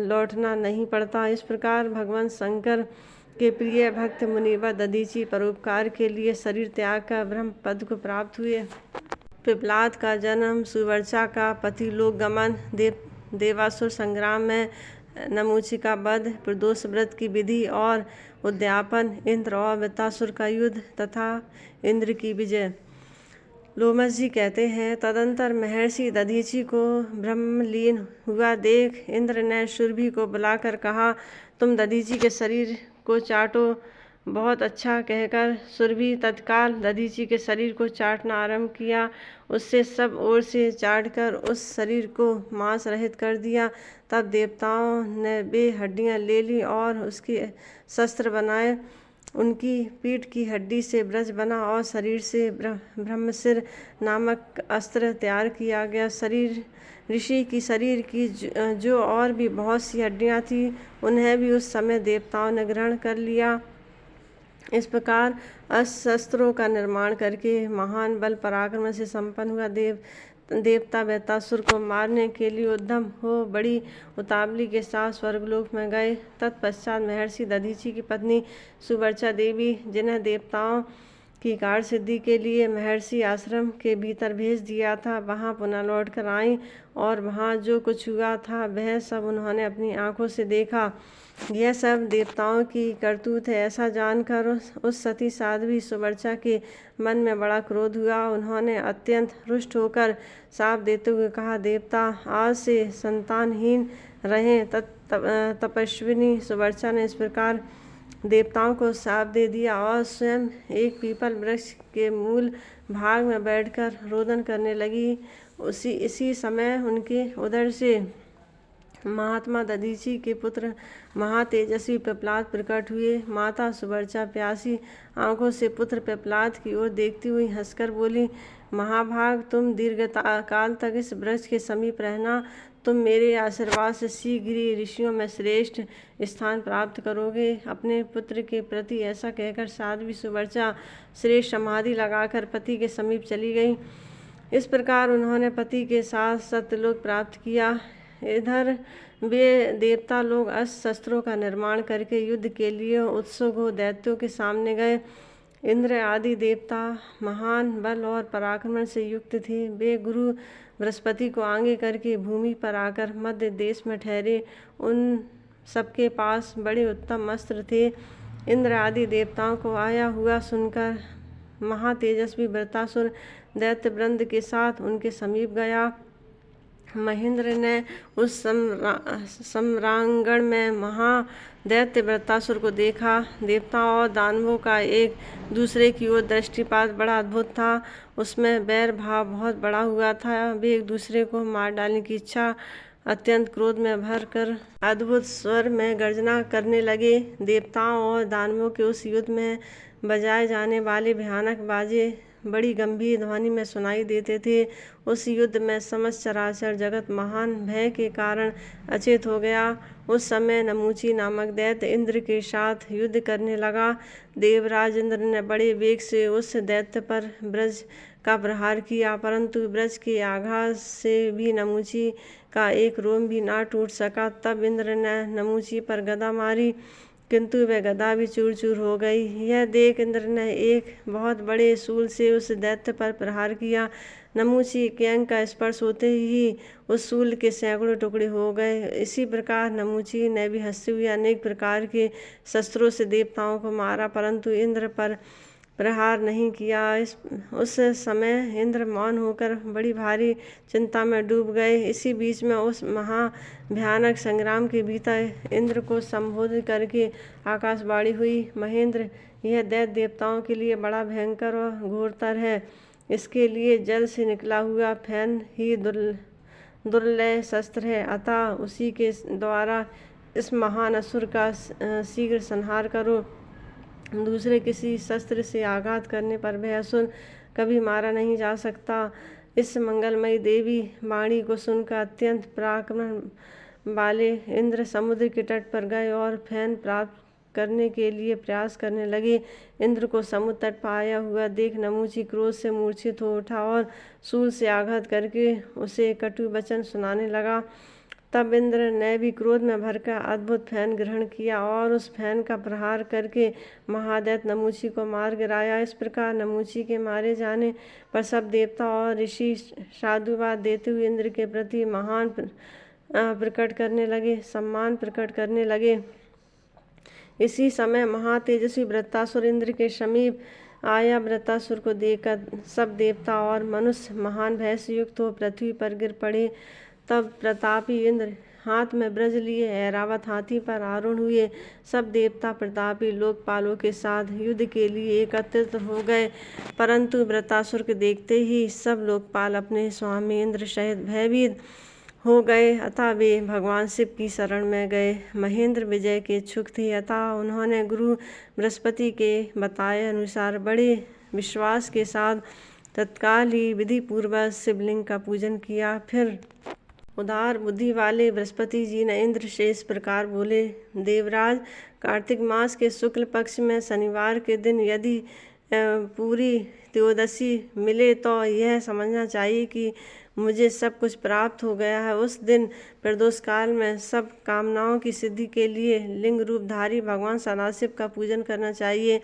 लौटना नहीं पड़ता। इस प्रकार भगवान शंकर के प्रिय भक्त मुनिवर दधीचि परोपकार के लिए शरीर त्याग कर ब्रह्म पद को प्राप्त हुए। पिप्लाद का जन्म, सुवर्चा का पति लोक गमन, देवासुर संग्राम में नमूची का वध, प्रदोष व्रत की विधि और उद्यापन, इंद्र और वृत्तासुर का युद्ध तथा इंद्र की विजय। लोमस जी कहते हैं, तदंतर महर्षि दधीचि को ब्रह्मलीन हुआ देख इंद्र ने सुरभि को बुलाकर कहा, तुम दधीचि के शरीर को चाटो। बहुत अच्छा कहकर सुरभि तत्काल दधीचि के शरीर को चाटना आरंभ किया। उससे सब ओर से चाटकर उस शरीर को मांस रहित कर दिया। तब देवताओं ने वे हड्डियां ले ली और उसके शस्त्र बनाए। उनकी पीठ की हड्डी से ब्रज बना और शरीर से ब्रह्मशिर नामक अस्त्र तैयार किया गया। ऋषि की शरीर की जो और भी बहुत सी हड्डियां थी, उन्हें भी उस समय देवताओं ने ग्रहण कर लिया। इस प्रकार अस्त्रों का निर्माण करके महान बल पराक्रम से संपन्न हुआ देवता वृत्तासुर को मारने के लिए उद्यम हो बड़ी उतावली के साथ स्वर्गलोक में गए। तत्पश्चात महर्षि दधीचि की पत्नी सुवर्चा देवी, जिन्हें देवताओं की कार्य सिद्धि के लिए महर्षि आश्रम के भीतर भेज दिया था, वहां पुनः लौट कर आई और वहां जो कुछ हुआ था वह सब उन्होंने अपनी आंखों से देखा। यह सब देवताओं की करतूत है, ऐसा जानकर उस सती साध्वी सुवर्चा के मन में बड़ा क्रोध हुआ। उन्होंने अत्यंत रुष्ट होकर शाप देते हुए कहा, देवता आज से संतानहीन रहें। तपस्विनी सुवर्चा ने इस प्रकार देवताओं को शाप दे दिया और स्वयं एक पीपल वृक्ष के मूल भाग में बैठकर रोदन करने लगी। इसी समय उनके उदर से महात्मा दधीचि के पुत्र महातेजस्वी पिप्पलाद प्रकट हुए। माता सुवर्चा प्यासी आंखों से पुत्र पिप्पलाद की ओर देखती हुई हंसकर बोली, महाभाग, तुम दीर्घ काल तक इस वृक्ष के समीप रहना। तुम मेरे आशीर्वाद से शीघ्र ही ऋषियों में श्रेष्ठ स्थान प्राप्त करोगे। अपने पुत्र के प्रति ऐसा कहकर साध्वी सुवर्चा श्रेष्ठ समाधि लगाकर पति के समीप चली गई। इस प्रकार उन्होंने पति के साथ सत्यलोक प्राप्त किया। इधर वे देवता लोग अस्त्र शस्त्रों का निर्माण करके युद्ध के लिए उत्सुक हो दैत्यों के सामने गए। इंद्र आदि देवता महान बल और पराक्रम से युक्त थे। वे गुरु बृहस्पति को आगे करके भूमि पर आकर मध्य देश में ठहरे। उन सबके पास बड़े उत्तम अस्त्र थे। इंद्र आदि देवताओं को आया हुआ सुनकर महातेजस्वी वृत्तासुर दैत्य वृंद के साथ उनके समीप गया। महेंद्र ने उस सम्रांगण में महादैत्य वृत्तासुर को देखा। देवताओं और दानवों का एक दूसरे की ओर दृष्टिपात बड़ा अद्भुत था। उसमें वैर भाव बहुत बड़ा हुआ था। वे एक दूसरे को मार डालने की इच्छा अत्यंत क्रोध में भर कर अद्भुत स्वर में गर्जना करने लगे। देवताओं और दानवों के उस युद्ध में बजाए जाने वाले भयानक बाजे बड़ी गंभीर ध्वनि में सुनाई देते थे। उस युद्ध में समस्त चराचर जगत महान भय के कारण अचेत हो गया। उस समय नमूची नामक दैत्य इंद्र के साथ युद्ध करने लगा। देवराज इंद्र ने बड़े वेग से उस दैत्य पर ब्रज का प्रहार किया, परंतु ब्रज के आघात से भी नमूची का एक रोम भी ना टूट सका। तब इंद्र ने नमूची पर गदा मारी, किंतु वह गदा भी चूर चूर हो गई। यह देख इंद्र ने एक बहुत बड़े शूल से उस दैत्य पर प्रहार किया। नमूची के अंग का स्पर्श होते ही उस शूल के सैकड़ों टुकड़े हो गए। इसी प्रकार नमूची ने भी हंसते हुए अनेक प्रकार के शस्त्रों से देवताओं को मारा, परंतु इंद्र पर प्रहार नहीं किया। उस समय इंद्र मौन होकर बड़ी भारी चिंता में डूब गए। इसी बीच में उस महा भयानक संग्राम के भीतर इंद्र को संबोधित करके आकाशवाणी हुई, महेंद्र, यह दैत्य देवताओं के लिए बड़ा भयंकर और घोरतर है। इसके लिए जल से निकला हुआ फैन ही दुर्लभ शस्त्र है, अतः उसी के द्वारा इस महान असुर का शीघ्र संहार करो। दूसरे किसी शस्त्र से आघात करने पर वह असुर कभी मारा नहीं जा सकता। इस मंगलमयी देवी वाणी को सुनकर अत्यंत पराक्रम वाले इंद्र समुद्र के तट पर गए और फैन प्राप्त करने के लिए प्रयास करने लगे। इंद्र को समुद्र तट पर आया हुआ देख नमूची क्रोध से मूर्छित हो उठा और शूल से आघात करके उसे कटु वचन सुनाने लगा। तब इंद्र ने भी क्रोध में भरकर अद्भुत फैन ग्रहण किया और उस फैन का प्रहार करके महादैत्य नमूची को मार गिराया। इस प्रकार नमूची के मारे जाने पर सब देवता और ऋषि साधुवाद देते हुए इंद्र के प्रति महान प्रकट करने लगे, सम्मान प्रकट करने लगे। इसी समय महातेजस्वी वृत्तासुर इंद्र के समीप आया। वृत्तासुर को देखकर सब देवता और मनुष्य महान भय से युक्त हो पृथ्वी पर गिर पड़े। तब प्रतापी इंद्र हाथ में ब्रज लिए ऐरावत हाथी पर आरूढ़ हुए। सब देवता प्रतापी लोकपालों के साथ युद्ध के लिए एकत्रित हो गए, परंतु वृत्तासुर के देखते ही सब लोकपाल अपने स्वामी इंद्र सहित भयभीत हो गए। अतः वे भगवान शिव की शरण में गए। महेंद्र विजय के इच्छुक थे, अतः उन्होंने गुरु बृहस्पति के बताए अनुसार बड़े विश्वास के साथ तत्काल ही विधि पूर्वक शिवलिंग का पूजन किया। फिर उदार बुद्धि वाले बृहस्पति जी ने इंद्र से इस प्रकार बोले, देवराज, कार्तिक मास के शुक्ल पक्ष में शनिवार के दिन यदि पूरी त्रयोदशी मिले तो यह समझना चाहिए कि मुझे सब कुछ प्राप्त हो गया है। उस दिन प्रदोष काल में सब कामनाओं की सिद्धि के लिए लिंग रूपधारी भगवान सदाशिव का पूजन करना चाहिए।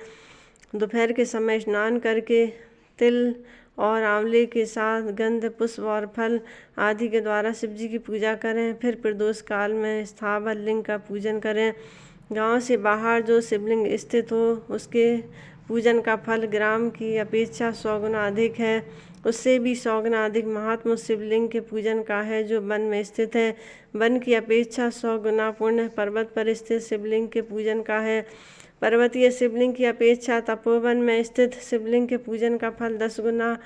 दोपहर के समय स्नान करके तिल और आंवले के साथ गंध, पुष्प और फल आदि के द्वारा शिव जी की पूजा करें। फिर प्रदोष काल में स्थावर लिंग का पूजन करें। गांव से बाहर जो शिवलिंग स्थित हो उसके पूजन का फल ग्राम की अपेक्षा 100 गुना अधिक है। उससे भी 100 गुना अधिक महात्म शिवलिंग के पूजन का है जो वन में स्थित है। वन की अपेक्षा 100 गुना पुण्य पर्वत पर स्थित शिवलिंग के पूजन का है। पर्वतीय शिवलिंग की अपेक्षा तपोवन में स्थित शिवलिंग के पूजन का फल 10 गुना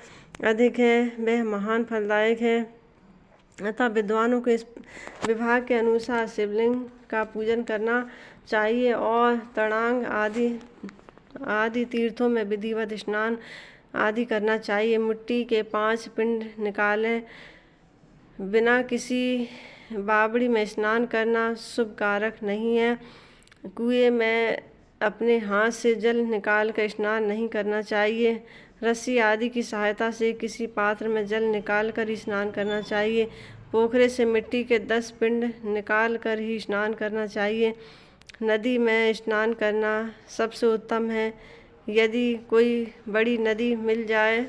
अधिक है, वह महान फलदायक है। अतः विद्वानों को इस विभाग के अनुसार शिवलिंग का पूजन करना चाहिए और तड़ांग आदि तीर्थों में विधिवत स्नान आदि करना चाहिए। मिट्टी के 5 पिंड निकाले बिना किसी बावड़ी में स्नान करना शुभ कारक नहीं है। कुएं में अपने हाथ से जल निकाल कर स्नान नहीं करना चाहिए। रस्सी आदि की सहायता से किसी पात्र में जल निकाल कर ही स्नान करना चाहिए। पोखरे से मिट्टी के 10 पिंड निकाल कर ही स्नान करना चाहिए। नदी में स्नान करना सबसे उत्तम है। यदि कोई बड़ी नदी मिल जाए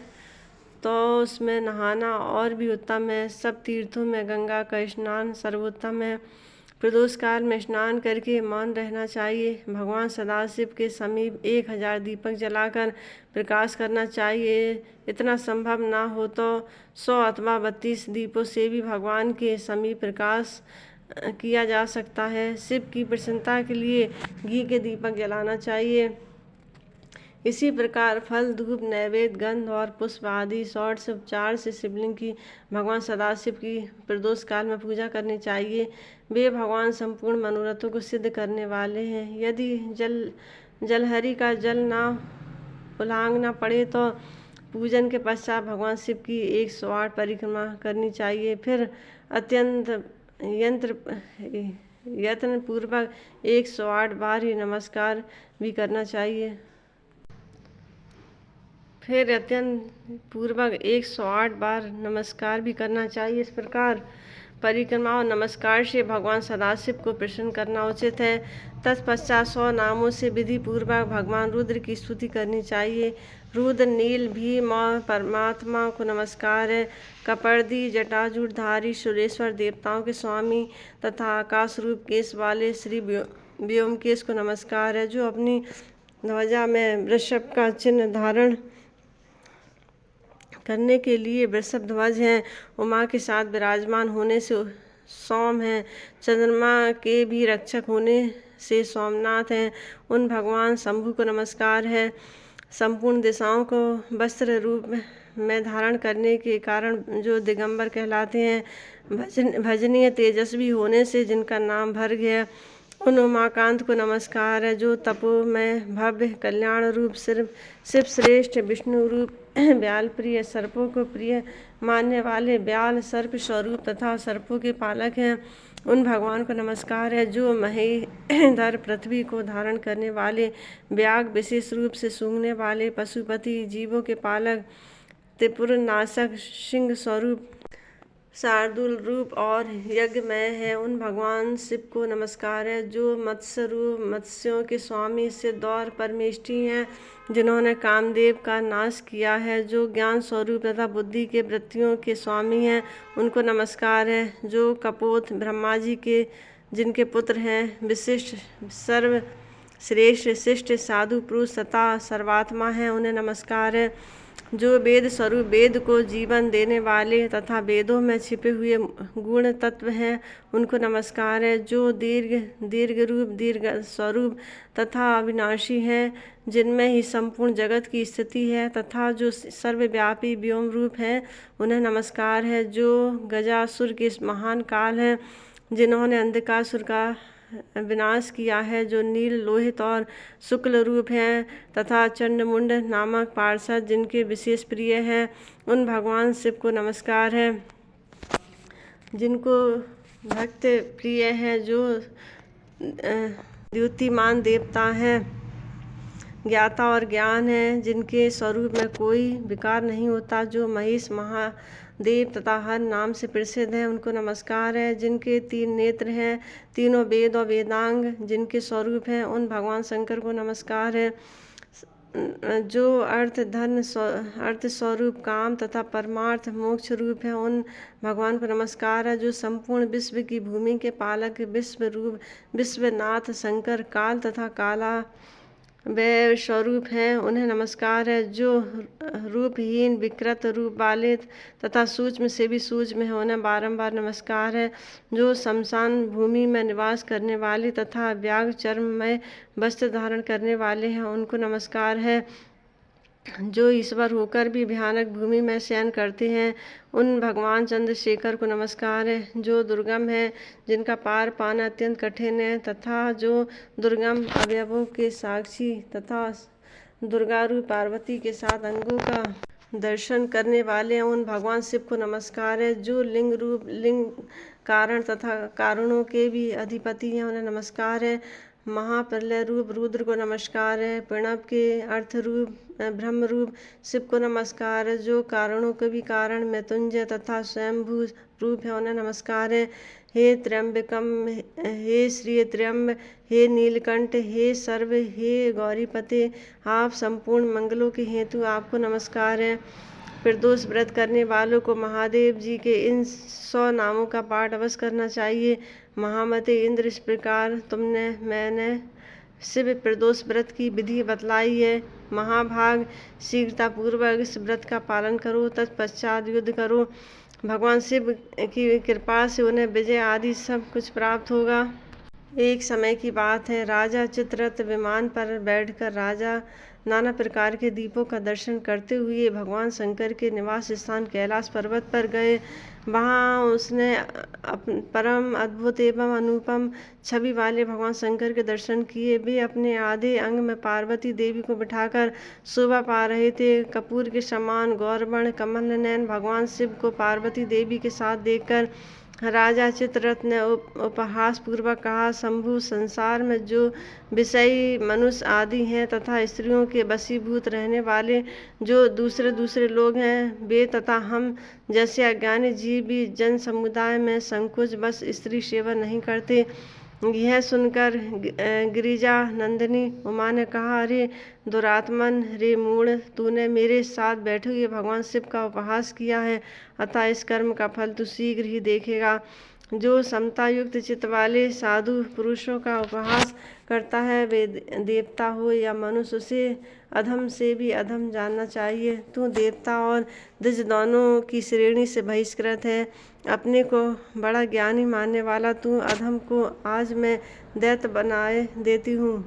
तो उसमें नहाना और भी उत्तम है। सब तीर्थों में गंगा का स्नान सर्वोत्तम है। प्रदोष काल में स्नान करके मौन रहना चाहिए। भगवान सदाशिव के समीप 1000 दीपक जलाकर प्रकाश करना चाहिए। इतना संभव ना हो तो 100 अथवा 32 दीपों से भी भगवान के समीप प्रकाश किया जा सकता है। शिव की प्रसन्नता के लिए घी के दीपक जलाना चाहिए। इसी प्रकार फल, धूप, नैवेद्य, गंध और पुष्प आदि षोडश उपचार से शिवलिंग की भगवान सदाशिव की प्रदोष काल में पूजा करनी चाहिए। वे भगवान संपूर्ण मनोरथों को सिद्ध करने वाले हैं। यदि जलहरी का जल ना उलांघना पड़े तो पूजन के पश्चात भगवान शिव की 108 परिक्रमा करनी चाहिए। फिर अत्यंत यत्न पूर्वक 108 बार ही नमस्कार भी करना चाहिए। फिर अत्यंत पूर्वक 108 बार नमस्कार भी करना चाहिए। इस प्रकार परिक्रमा और नमस्कार से भगवान सदाशिव को प्रसन्न करना उचित है। तत्पश्चात 100 नामों से विधि पूर्वक भगवान रुद्र की स्तुति करनी चाहिए। रुद्र, नील, भीम और परमात्मा को नमस्कार है। कपर्दी, जटाजूटधारी सुरेश्वर, देवताओं के स्वामी तथा आकाश रूप केश वाले श्री व्योमकेश को नमस्कार है, जो अपनी ध्वजा में वृषभ का चिन्ह धारण करने के लिए वृषभ ध्वज हैं। उमा के साथ विराजमान होने से सोम हैं। चंद्रमा के भी रक्षक होने से सोमनाथ हैं। उन भगवान शंभु को नमस्कार है। संपूर्ण दिशाओं को वस्त्र रूप में धारण करने के कारण जो दिगंबर कहलाते हैं। भजनीय तेजस्वी होने से जिनका नाम भर्ग है, उन उमाकांत को नमस्कार है, जो तपो में भव्य कल्याण रूप शिव श्रेष्ठ विष्णु रूप ब्याल प्रिय सर्पों को प्रिय मानने वाले ब्याल सर्प स्वरूप तथा सर्पों के पालक हैं। उन भगवान को नमस्कार है, जो महेधर पृथ्वी को धारण करने वाले व्याघ्र विशेष रूप से सूंघने वाले पशुपति जीवों के पालक त्रिपुर नाशक सिंह स्वरूप शार्दूल रूप और यज्ञमय है, उन भगवान शिव को नमस्कार है जो मत्स्य रूप मत्स्यों के स्वामी सिद्ध और परमेष्ठी हैं, जिन्होंने कामदेव का नाश किया है, जो ज्ञान स्वरूप तथा बुद्धि के वृत्तियों के स्वामी हैं, उनको नमस्कार है। जो कपोत ब्रह्मा जी के जिनके पुत्र हैं, विशिष्ट सर्वश्रेष्ठ शिष्ट साधु पुरुष तथा सर्वात्मा हैं, उन्हें नमस्कार है। जो वेद स्वरूप वेद को जीवन देने वाले तथा वेदों में छिपे हुए गुण तत्व हैं, उनको नमस्कार है। जो दीर्घ रूप दीर्घ स्वरूप तथा अविनाशी हैं, जिनमें ही संपूर्ण जगत की स्थिति है, तथा जो सर्वव्यापी व्योम रूप हैं, उन्हें नमस्कार है। जो गजासुर के महान काल हैं, जिन्होंने अंधकासुर का विनाश किया है, जो नील लोहित और शुक्ल रूप हैं, तथा चंडमुंड नामक पार्षद जिनके विशेष प्रिय हैं, उन भगवान शिव को नमस्कार है। जिनको भक्त प्रिय है, जो द्युतिमान देवता हैं, ज्ञाता और ज्ञान है, जिनके स्वरूप में कोई विकार नहीं होता, जो महेश महादेव तथा हर नाम से प्रसिद्ध हैं, उनको नमस्कार है। जिनके 3 नेत्र हैं, तीनों वेद और वेदांग जिनके स्वरूप हैं, उन भगवान शंकर को नमस्कार है। जो अर्थ स्वरूप काम तथा परमार्थ मोक्ष रूप है, उन भगवान को नमस्कार है। जो संपूर्ण विश्व की भूमि के पालक विश्वनाथ शंकर काल तथा काला वे स्वरूप हैं, उन्हें नमस्कार है। जो रूपहीन विकृत रूप वाले तथा सूक्ष्म से भी सूक्ष्म है, उन्हें बारंबार नमस्कार है। जो शमशान भूमि में निवास करने वाले तथा व्याघ्र चर्म में वस्त्र धारण करने वाले हैं, उनको नमस्कार है। जो ईश्वर होकर भी भयानक भूमि में शयन करते हैं, उन भगवान चंद्रशेखर को नमस्कार है। जो दुर्गम है, जिनका पार पाना अत्यंत कठिन है, तथा जो दुर्गम अवयवों के साक्षी तथा दुर्गा रूप पार्वती के साथ अंगों का दर्शन करने वाले हैं, उन भगवान शिव को नमस्कार है। जो लिंग रूप लिंग कारण तथा कारणों के भी अधिपति हैं, उन्हें नमस्कार है। महाप्रलय रूप रुद्र को नमस्कार है। प्रणव के अर्थ रूप ब्रह्म रूप शिव को नमस्कार है। जो कारणों के भी कारण मृत्युंजय तथा स्वयंभू रूप है, उन्हें नमस्कार है। हे त्र्यंबकम, हे श्री त्र्यंब, हे नीलकंठ, हे सर्व, हे गौरीपते, आप संपूर्ण मंगलों के हेतु आपको नमस्कार है। प्रदोष व्रत करने वालों को महादेव जी के इन 100 नामों का पाठ अवश्य करना चाहिए। महामते इंद्र, इस प्रकार मैंने शिव प्रदोष व्रत की विधि बतलाई है। महाभाग, शीघ्रतापूर्वक इस व्रत का पालन करो, तत्पश्चात युद्ध करो। भगवान शिव की कृपा से उन्हें विजय आदि सब कुछ प्राप्त होगा। एक समय की बात है, राजा चित्ररथ विमान पर बैठकर राजा नाना प्रकार के दीपों का दर्शन करते हुए भगवान शंकर के निवास स्थान कैलाश पर्वत पर गए। वहाँ उसने परम अद्भुत एवं अनुपम छवि वाले भगवान शंकर के दर्शन किए। वे अपने आधे अंग में पार्वती देवी को बिठाकर शोभा पा रहे थे। कपूर के समान गौरवर्ण कमल नयन भगवान शिव को पार्वती देवी के साथ देखकर राजा चित्ररथ ने उपहास पूर्वक कहा, शंभु, संसार में जो विषयी मनुष्य आदि हैं तथा स्त्रियों के वशीभूत रहने वाले जो दूसरे लोग हैं, वे तथा हम जैसे अज्ञानी जीव भी जन समुदाय में संकोच बस स्त्री सेवा नहीं करते। यह सुनकर गिरिजा नंदिनी उमा ने कहा, अरे दुरात्मन, रे मूढ़, तूने मेरे साथ बैठे हुए भगवान शिव का उपहास किया है, अतः इस कर्म का फल तू शीघ्र ही देखेगा। जो समता युक्त चित्त वाले साधु पुरुषों का उपहास करता है, वे देवता हो या मनुष्य, उसे अधम से भी अधम जानना चाहिए। तू देवता और द्विज दोनों की श्रेणी से बहिष्कृत है। अपने को बड़ा ज्ञानी मानने वाला तू अधम को आज मैं दैत्य बनाए देती हूँ।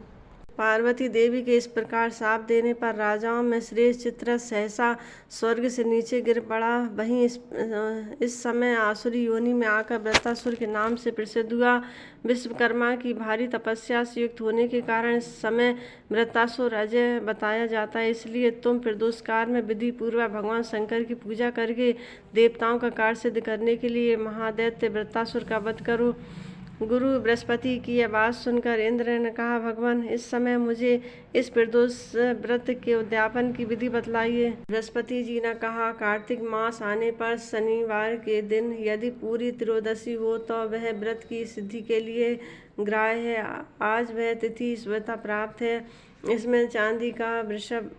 पार्वती देवी के इस प्रकार शाप देने पर राजाओं में श्रेष्ठ चित्ररथ सहसा स्वर्ग से नीचे गिर पड़ा। वहीं इस समय आसुरी योनि में आकर वृत्रासुर के नाम से प्रसिद्ध हुआ। विश्वकर्मा की भारी तपस्या से युक्त होने के कारण इस समय वृत्रासुर अजय बताया जाता है। इसलिए तुम प्रदोष काल में विधि पूर्वक भगवान शंकर की पूजा करके देवताओं का कार्य सिद्ध करने के लिए महादैत्य वृत्रासुर का वध करो। गुरु बृहस्पति की यह बात सुनकर इंद्र ने कहा, भगवान, इस समय मुझे इस प्रदोष व्रत के उद्यापन की विधि बतलाइए। बृहस्पति जी ने कहा, कार्तिक मास आने पर शनिवार के दिन यदि पूरी त्रयोदशी हो तो वह व्रत की सिद्धि के लिए ग्राह्य है। आज वह तिथि शुभता प्राप्त है। इसमें चांदी का वृषभ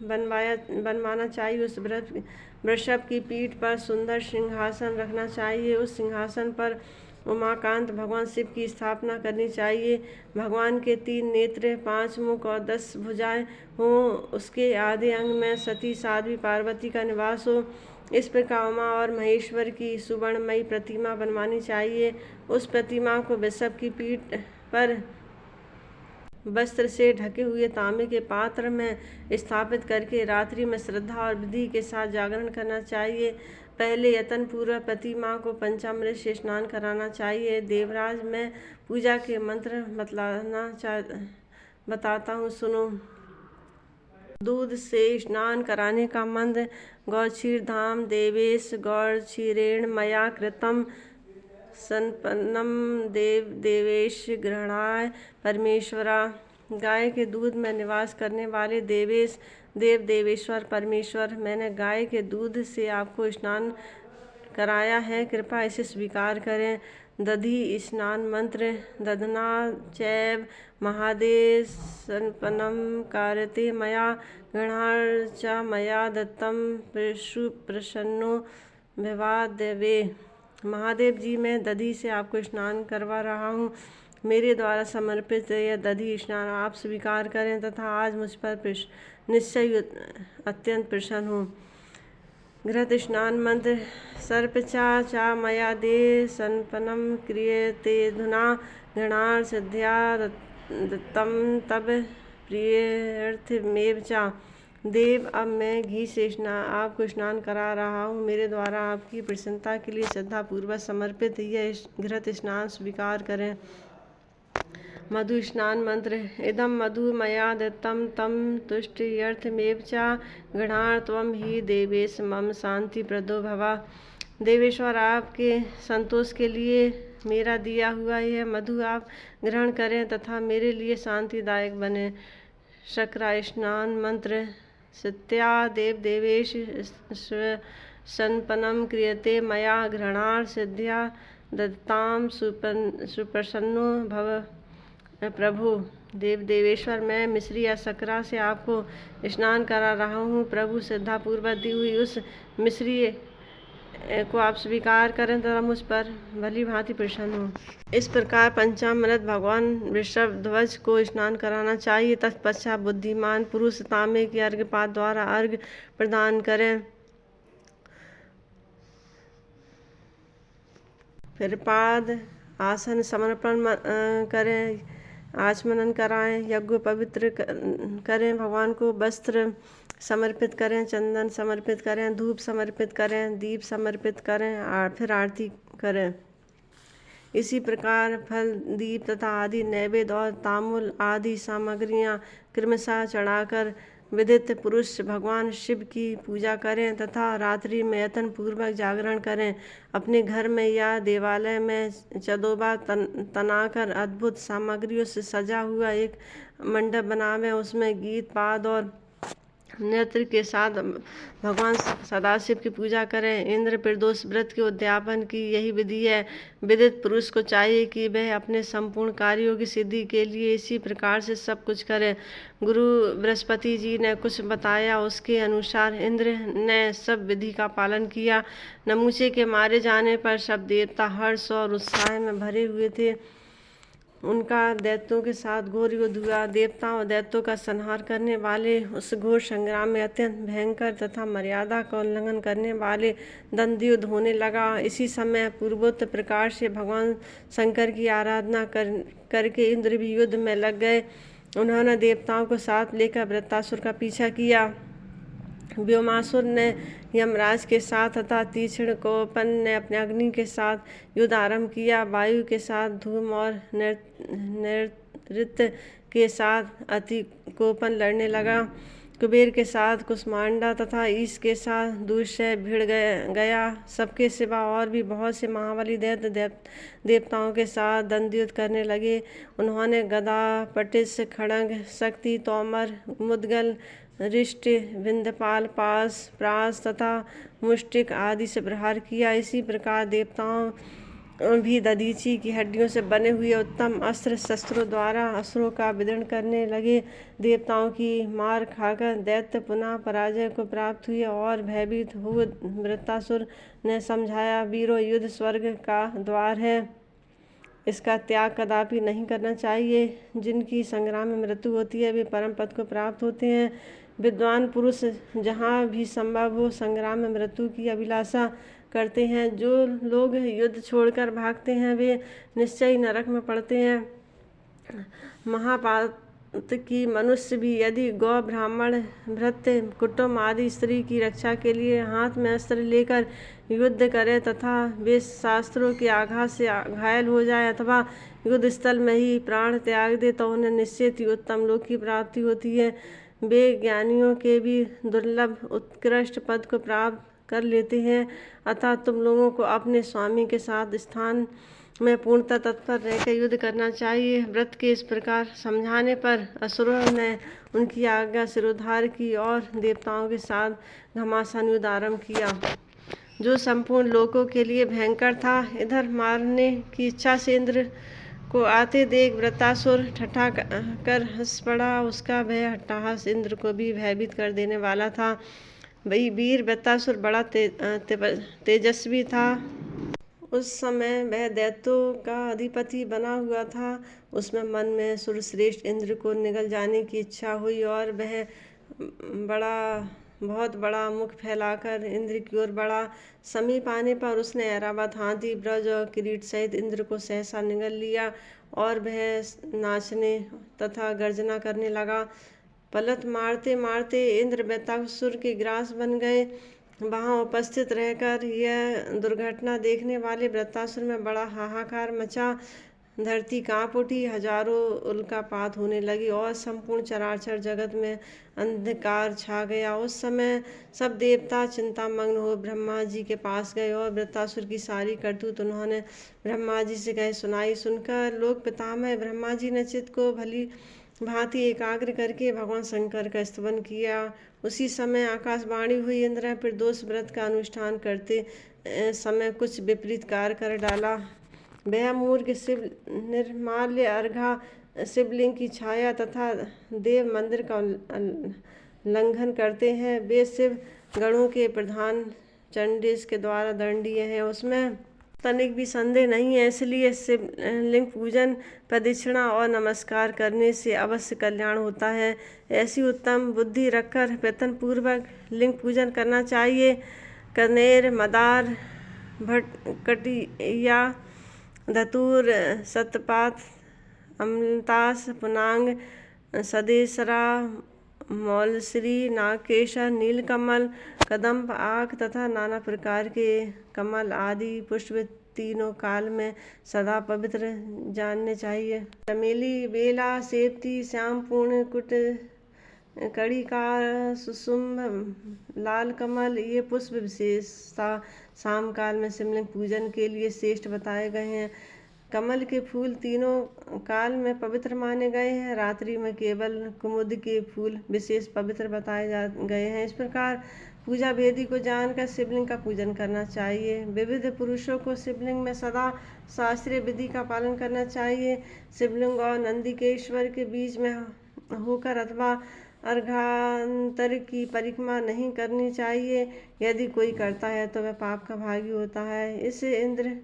बनवाना चाहिए। उस वृषभ की पीठ पर सुंदर सिंहासन रखना चाहिए। उस सिंहासन पर उमाकांत भगवान शिव की स्थापना करनी चाहिए। भगवान के 3 नेत्र, 5 मुख और 10 भुजाएं हों। उसके आधे अंग में सती साध्वी पार्वती का निवास हो। इस प्रकार उमा और महेश्वर की सुवर्णमयी प्रतिमा बनवानी चाहिए। उस प्रतिमा को वृषभ की पीठ पर वस्त्र से ढके हुए तांबे के पात्र में स्थापित करके रात्रि में श्रद्धा और विधि के साथ जागरण करना चाहिए। पहले यतन पूर्वक प्रतिमा को पंचामृत से स्नान कराना चाहिए। देवराज, मैं पूजा के मंत्र बताता हूँ, सुनो। दूध से स्नान कराने का मंत्र: गौक्षीरधाम देवेश गौक्षीरेण मया कृतम संपन्नम देव देवेश गृह्णाय परमेश्वरा। गाय के दूध में निवास करने वाले देवेश, देव देवेश्वर परमेश्वर, मैंने गाय के दूध से आपको स्नान कराया है, कृपया इसे स्वीकार करें। दधि स्नान मंत्र: दधना चैव महादेव संपन्नम कारते मया गृह्णाय च मया दत्तम प्रसन्नो विवादेवे। महादेव जी, मैं दधि से आपको स्नान करवा रहा हूँ। मेरे द्वारा समर्पित यह दधि स्नान आप स्वीकार करें तथा आज मुझ पर निश्चय अत्यंत प्रसन्न हो। घृत स्नान मंत्र: सर्पचा चा मया दे संपन्नम क्रियते धुना गृह्णाय सिद्ध्या दत्तम तब प्रियर्थमेव चा। देव, अब मैं घी से आपको स्नान करा रहा हूँ। मेरे द्वारा आपकी प्रसन्नता के लिए श्रद्धापूर्वक समर्पित यह घृत स्नान स्वीकार करें। मधु स्नान मंत्र: इदम मधु मया दत्तम तम तुष्ट्यर्थमेव च गृह्णाय त्वं हि देवेश मम शांति प्रदो भव। देवेश्वर, आपके संतोष के लिए मेरा दिया हुआ यह मधु आप ग्रहण करें तथा मेरे लिए शांतिदायक बने। शक्रा स्नान मंत्र: सत्या देव देवेश संपन्नम क्रियते मया गृह्णाय सिद्ध्या दत्ताम सुप्रसन्नो भव प्रभु। देव देवेश्वर, मैं मिश्री या शक्रा से आपको स्नान करा रहा हूँ। प्रभु, श्रद्धापूर्वक दी हुई उस मिश्री को आप स्वीकार करें तथा मुझ पर भली भांति प्रसन्न हो। इस प्रकार पंचामृत भगवान वृषभ ध्वज को स्नान कराना चाहिए। तत्पश्चात बुद्धिमान पुरुष तांबे के अर्घ्यपात द्वारा अर्घ्य प्रदान करें। फिर पाद आसन समर्पण करें, आचमन कराएं, यज्ञ पवित्र करें, भगवान को वस्त्र समर्पित करें, चंदन समर्पित करें, धूप समर्पित करें, दीप समर्पित करें, फिर आरती करें। इसी प्रकार फल, दीप तथा आदि नैवेद्य और तांबूल आदि सामग्रियां क्रमशः चढ़ाकर विदित पुरुष भगवान शिव की पूजा करें तथा रात्रि में यत्न पूर्वक जागरण करें। अपने घर में या देवालय में चदोबा तनाकर अद्भुत सामग्रियों से सजा हुआ एक मंडप बनावें। उसमें गीत पाद और नृत्य के साथ भगवान सदाशिव की पूजा करें। इंद्र प्रदोष व्रत के उद्यापन की यही विधि है। विदित पुरुष को चाहिए कि वह अपने संपूर्ण कार्यों की सिद्धि के लिए इसी प्रकार से सब कुछ करे। गुरु बृहस्पति जी ने कुछ बताया, उसके अनुसार इंद्र ने सब विधि का पालन किया। नमूचे के मारे जाने पर सब देवता हर्ष और उत्साह में भरे हुए थे। उनका दैत्यों के साथ घोर युद्ध हुआ। देवताओं और दैत्यों का संहार करने वाले उस घोर संग्राम में अत्यंत भयंकर तथा मर्यादा का उल्लंघन करने वाले द्वंद्व युद्ध होने लगा। इसी समय पूर्वोक्त प्रकार से भगवान शंकर की आराधना करके इंद्र भी युद्ध में लग गए। उन्होंने देवताओं को साथ लेकर वृत्रासुर का पीछा किया। व्योमासुर ने यमराज के साथ तथा तीक्ष्ण कोपन ने अपने अग्नि के साथ युद्ध आरंभ किया। वायु के साथ धूम और नैऋत्य के साथ अति कोपन लड़ने लगा। कुबेर के साथ कुष्मांडा तथा ईश के साथ दूषय भिड़ गया। सबके सिवा और भी बहुत से महाबली दैत्य देवताओं के साथ दंडयुद्ध करने लगे। उन्होंने गदा, पटिश, खड्ग, शक्ति, तोमर, मुद्गल, रिष्ट, विंध्यपाल, पास, प्रास तथा मुष्टिक आदि से प्रहार किया। इसी प्रकार देवताओं भी दधीची की हड्डियों से बने हुए उत्तम अस्त्र शस्त्रों द्वारा असुरों का विदीर्ण करने लगे। देवताओं की मार खाकर दैत्य पुनः पराजय को प्राप्त हुए और भयभीत हुए वृत्रासुर ने समझाया, वीरों, युद्ध स्वर्ग का द्वार है, इसका त्याग कदापि नहीं करना चाहिए। जिनकी संग्राम में मृत्यु होती है वे परम पद को प्राप्त होते हैं। विद्वान पुरुष जहाँ भी संभव हो संग्राम में मृत्यु की अभिलाषा करते हैं। जो लोग युद्ध छोड़कर भागते हैं वे निश्चय ही नरक में पड़ते हैं। महापातकी मनुष्य भी यदि गौ, ब्राह्मण, भृत्य, कुटुंब आदि स्त्री की रक्षा के लिए हाथ में अस्त्र लेकर युद्ध करे तथा वे शास्त्रों के आघात से घायल हो जाए अथवा युद्ध स्थल में ही प्राण त्याग दे तो उन्हें निश्चित ही उत्तम लोक की प्राप्ति होती है। वे ज्ञानियों के भी दुर्लभ उत्कृष्ट पद को प्राप्त कर लेते हैं। अतः तुम लोगों को अपने स्वामी के साथ स्थान में पूर्णतः तत्पर रहकर युद्ध करना चाहिए। व्रत के इस प्रकार समझाने पर असुरों ने उनकी आज्ञा सिरोधार की और देवताओं के साथ घमासान युद्ध आरंभ किया, जो संपूर्ण लोकों के लिए भयंकर था। इधर मारने की इच्छा से इंद्र को आते देख वृत्रासुर ठठा कर हंस पड़ा। उसका भय हट्टाहास इंद्र को भी भयभीत कर देने वाला था। वही वीर वृत्रासुर बड़ा तेजस्वी था। उस समय वह दैत्यों का अधिपति बना हुआ था। उसमें मन में सुरश्रेष्ठ इंद्र को निगल जाने की इच्छा हुई और वह बहुत बड़ा मुख फैलाकर इंद्र की ओर बढ़ा। समीप आने पर उसने ऐरावत, हाथी, ब्रज और किरीट सहित इंद्र को सहसा निगल लिया और वह नाचने तथा गर्जना करने लगा। पलट मारते मारते इंद्र वृत्रासुर के ग्रास बन गए। वहां उपस्थित रहकर यह दुर्घटना देखने वाले वृत्रासुर में बड़ा हाहाकार मचा। धरती कांप उठी, हजारों उल्कापात होने लगी और संपूर्ण चराचर जगत में अंधकार छा गया। उस समय सब देवता चिंतामग्न हो ब्रह्मा जी के पास गए और वृत्रासुर की सारी करतूत उन्होंने ब्रह्मा जी से कह सुनाई। सुनकर लोक पितामह ब्रह्मा जी ने चित्त को भली भांति एकाग्र करके भगवान शंकर का स्तवन किया। उसी समय आकाशवाणी हुई, इंद्र ने प्रदोष व्रत का अनुष्ठान करते समय कुछ विपरीत कार्य कर डाला। वह मूर्ख शिव निर्माल्य अर्घा, शिवलिंग की छाया तथा देव मंदिर का उल्लंघन करते हैं। वे शिव गणों के प्रधान चंडीस के द्वारा दंडनीय हैं, उसमें तनिक भी संदेह नहीं है। इसलिए शिवलिंग पूजन, प्रदक्षिणा और नमस्कार करने से अवश्य कल्याण होता है। ऐसी उत्तम बुद्धि रखकर प्रयत्न पूर्वक लिंग पूजन करना चाहिए। कनेर, मदार, भटकटिया, धतूर, सतपात, अमलतास, पुनांग, सदेसरा, मौलश्री, नागकेशर, नीलकमल, कदम्ब, आक तथा नाना प्रकार के कमल आदि पुष्प तीनों काल में सदा पवित्र जानने चाहिए। चमेली, बेला, सेवती, श्यामपूर्ण, कुट, कड़िकार, सुषुम्भ, लाल कमल ये पुष्प विशेषता शाम काल में शिवलिंग पूजन के लिए श्रेष्ठ बताए गए हैं। कमल के फूल तीनों काल में पवित्र माने गए हैं। रात्रि में केवल कुमुद के फूल विशेष पवित्र बताए गए हैं। इस प्रकार पूजा विधि को जानकर शिवलिंग का पूजन करना चाहिए। विविध पुरुषों को शिवलिंग में सदा शास्त्रीय विधि का पालन करना चाहिए। शिवलिंग और नंदिकेश्वर के बीच में होकर अथवा अर्घांतर की परिक्रमा नहीं करनी चाहिए। यदि कोई करता है तो वह पाप का भागी होता है। इस इंद्र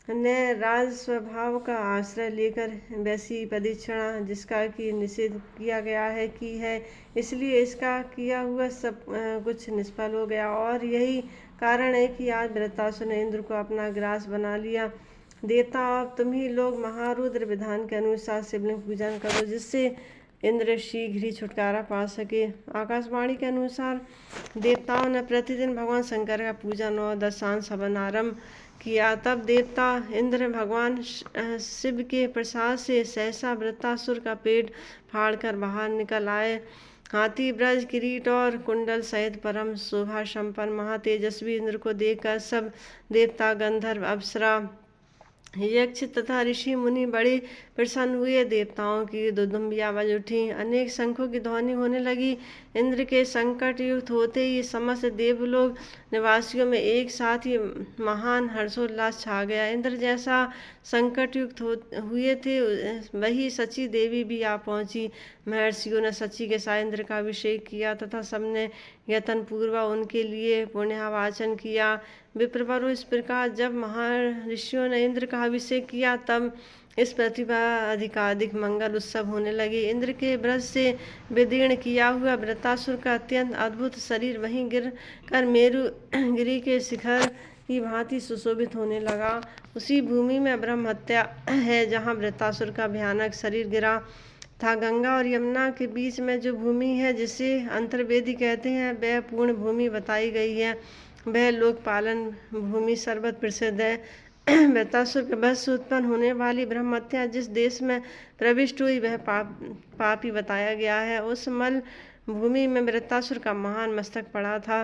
ने राज स्वभाव का आश्रय लेकर वैसी प्रदक्षिणा जिसका कि निषेध किया गया है की है, इसलिए इसका किया हुआ सब कुछ निष्फल हो गया। और यही कारण है कि आज वृत्रासुर ने इंद्र को अपना ग्रास बना लिया। देवता अब तुम ही लोग महारुद्र विधान के अनुसार शिवलिंग पूजन करो, जिससे इंद्र शीघ्र ही छुटकारा पा सके। आकाशवाणी के अनुसार देवताओं ने प्रतिदिन भगवान शंकर का पूजन और दशांश हवन आरंभ किया। तब देवता इंद्र भगवान शिव के प्रसाद से सहसा वृत्रासुर का पेट फाड़कर बाहर निकल आए। हाथी, ब्रज, किरीट और कुंडल सहित परम शोभा संपन्न महातेजस्वी इंद्र को देखकर सब देवता, गंधर्व, अप्सरा, यक्ष तथा ऋषि मुनि बड़े प्रसन्न हुए। देवताओं की दुदुम्बी आवाज उठी, अनेक शंखों की ध्वनि होने लगी। इंद्र के संकट युक्त होते ही समस्त देवलोक निवासियों में एक साथ ही महान हर्षोल्लास छा गया। इंद्र जैसा संकट युक्त हुए थे वही सची देवी भी आ पहुंची। महर्षियों ने सची के साथ इंद्र का अभिषेक किया तथा सबने यत्न पूर्वक उनके लिए पुण्यवाचन किया। विप्रवरों, इस प्रकार जब महर्षियों ने इंद्र का अभिषेक किया तब इस पृथ्वी पर अधिकाधिक मंगल उत्सव होने लगे। इंद्र के ब्रज से विदीर्ण किया हुआ वृत्तासुर का अत्यंत अद्भुत शरीर वहीं गिर कर मेरुगिरी के शिखर की भांति सुशोभित होने लगा। उसी भूमि में ब्रह्म हत्या है जहाँ वृत्तासुर का भयानक शरीर गिरा था। गंगा और यमुना के बीच में जो भूमि है जिसे अंतर्वेदी कहते हैं वह पूर्ण भूमि बताई गई है। वह लोकपालन भूमि सर्वत्र प्रसिद्ध है। वृत्तासुर के वध से उत्पन्न होने वाली ब्रह्महत्या जिस देश में प्रविष्ट हुई वह पापी बताया गया है। उस मल भूमि में वृत्तासुर का महान मस्तक पड़ा था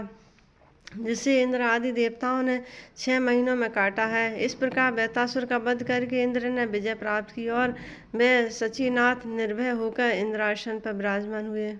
जिसे इंद्र आदि देवताओं ने 6 महीनों में काटा है। इस प्रकार वृत्तासुर का वध करके इंद्र ने विजय प्राप्त की और वे सचीनाथ निर्भय होकर इंद्रासन पर विराजमान हुए।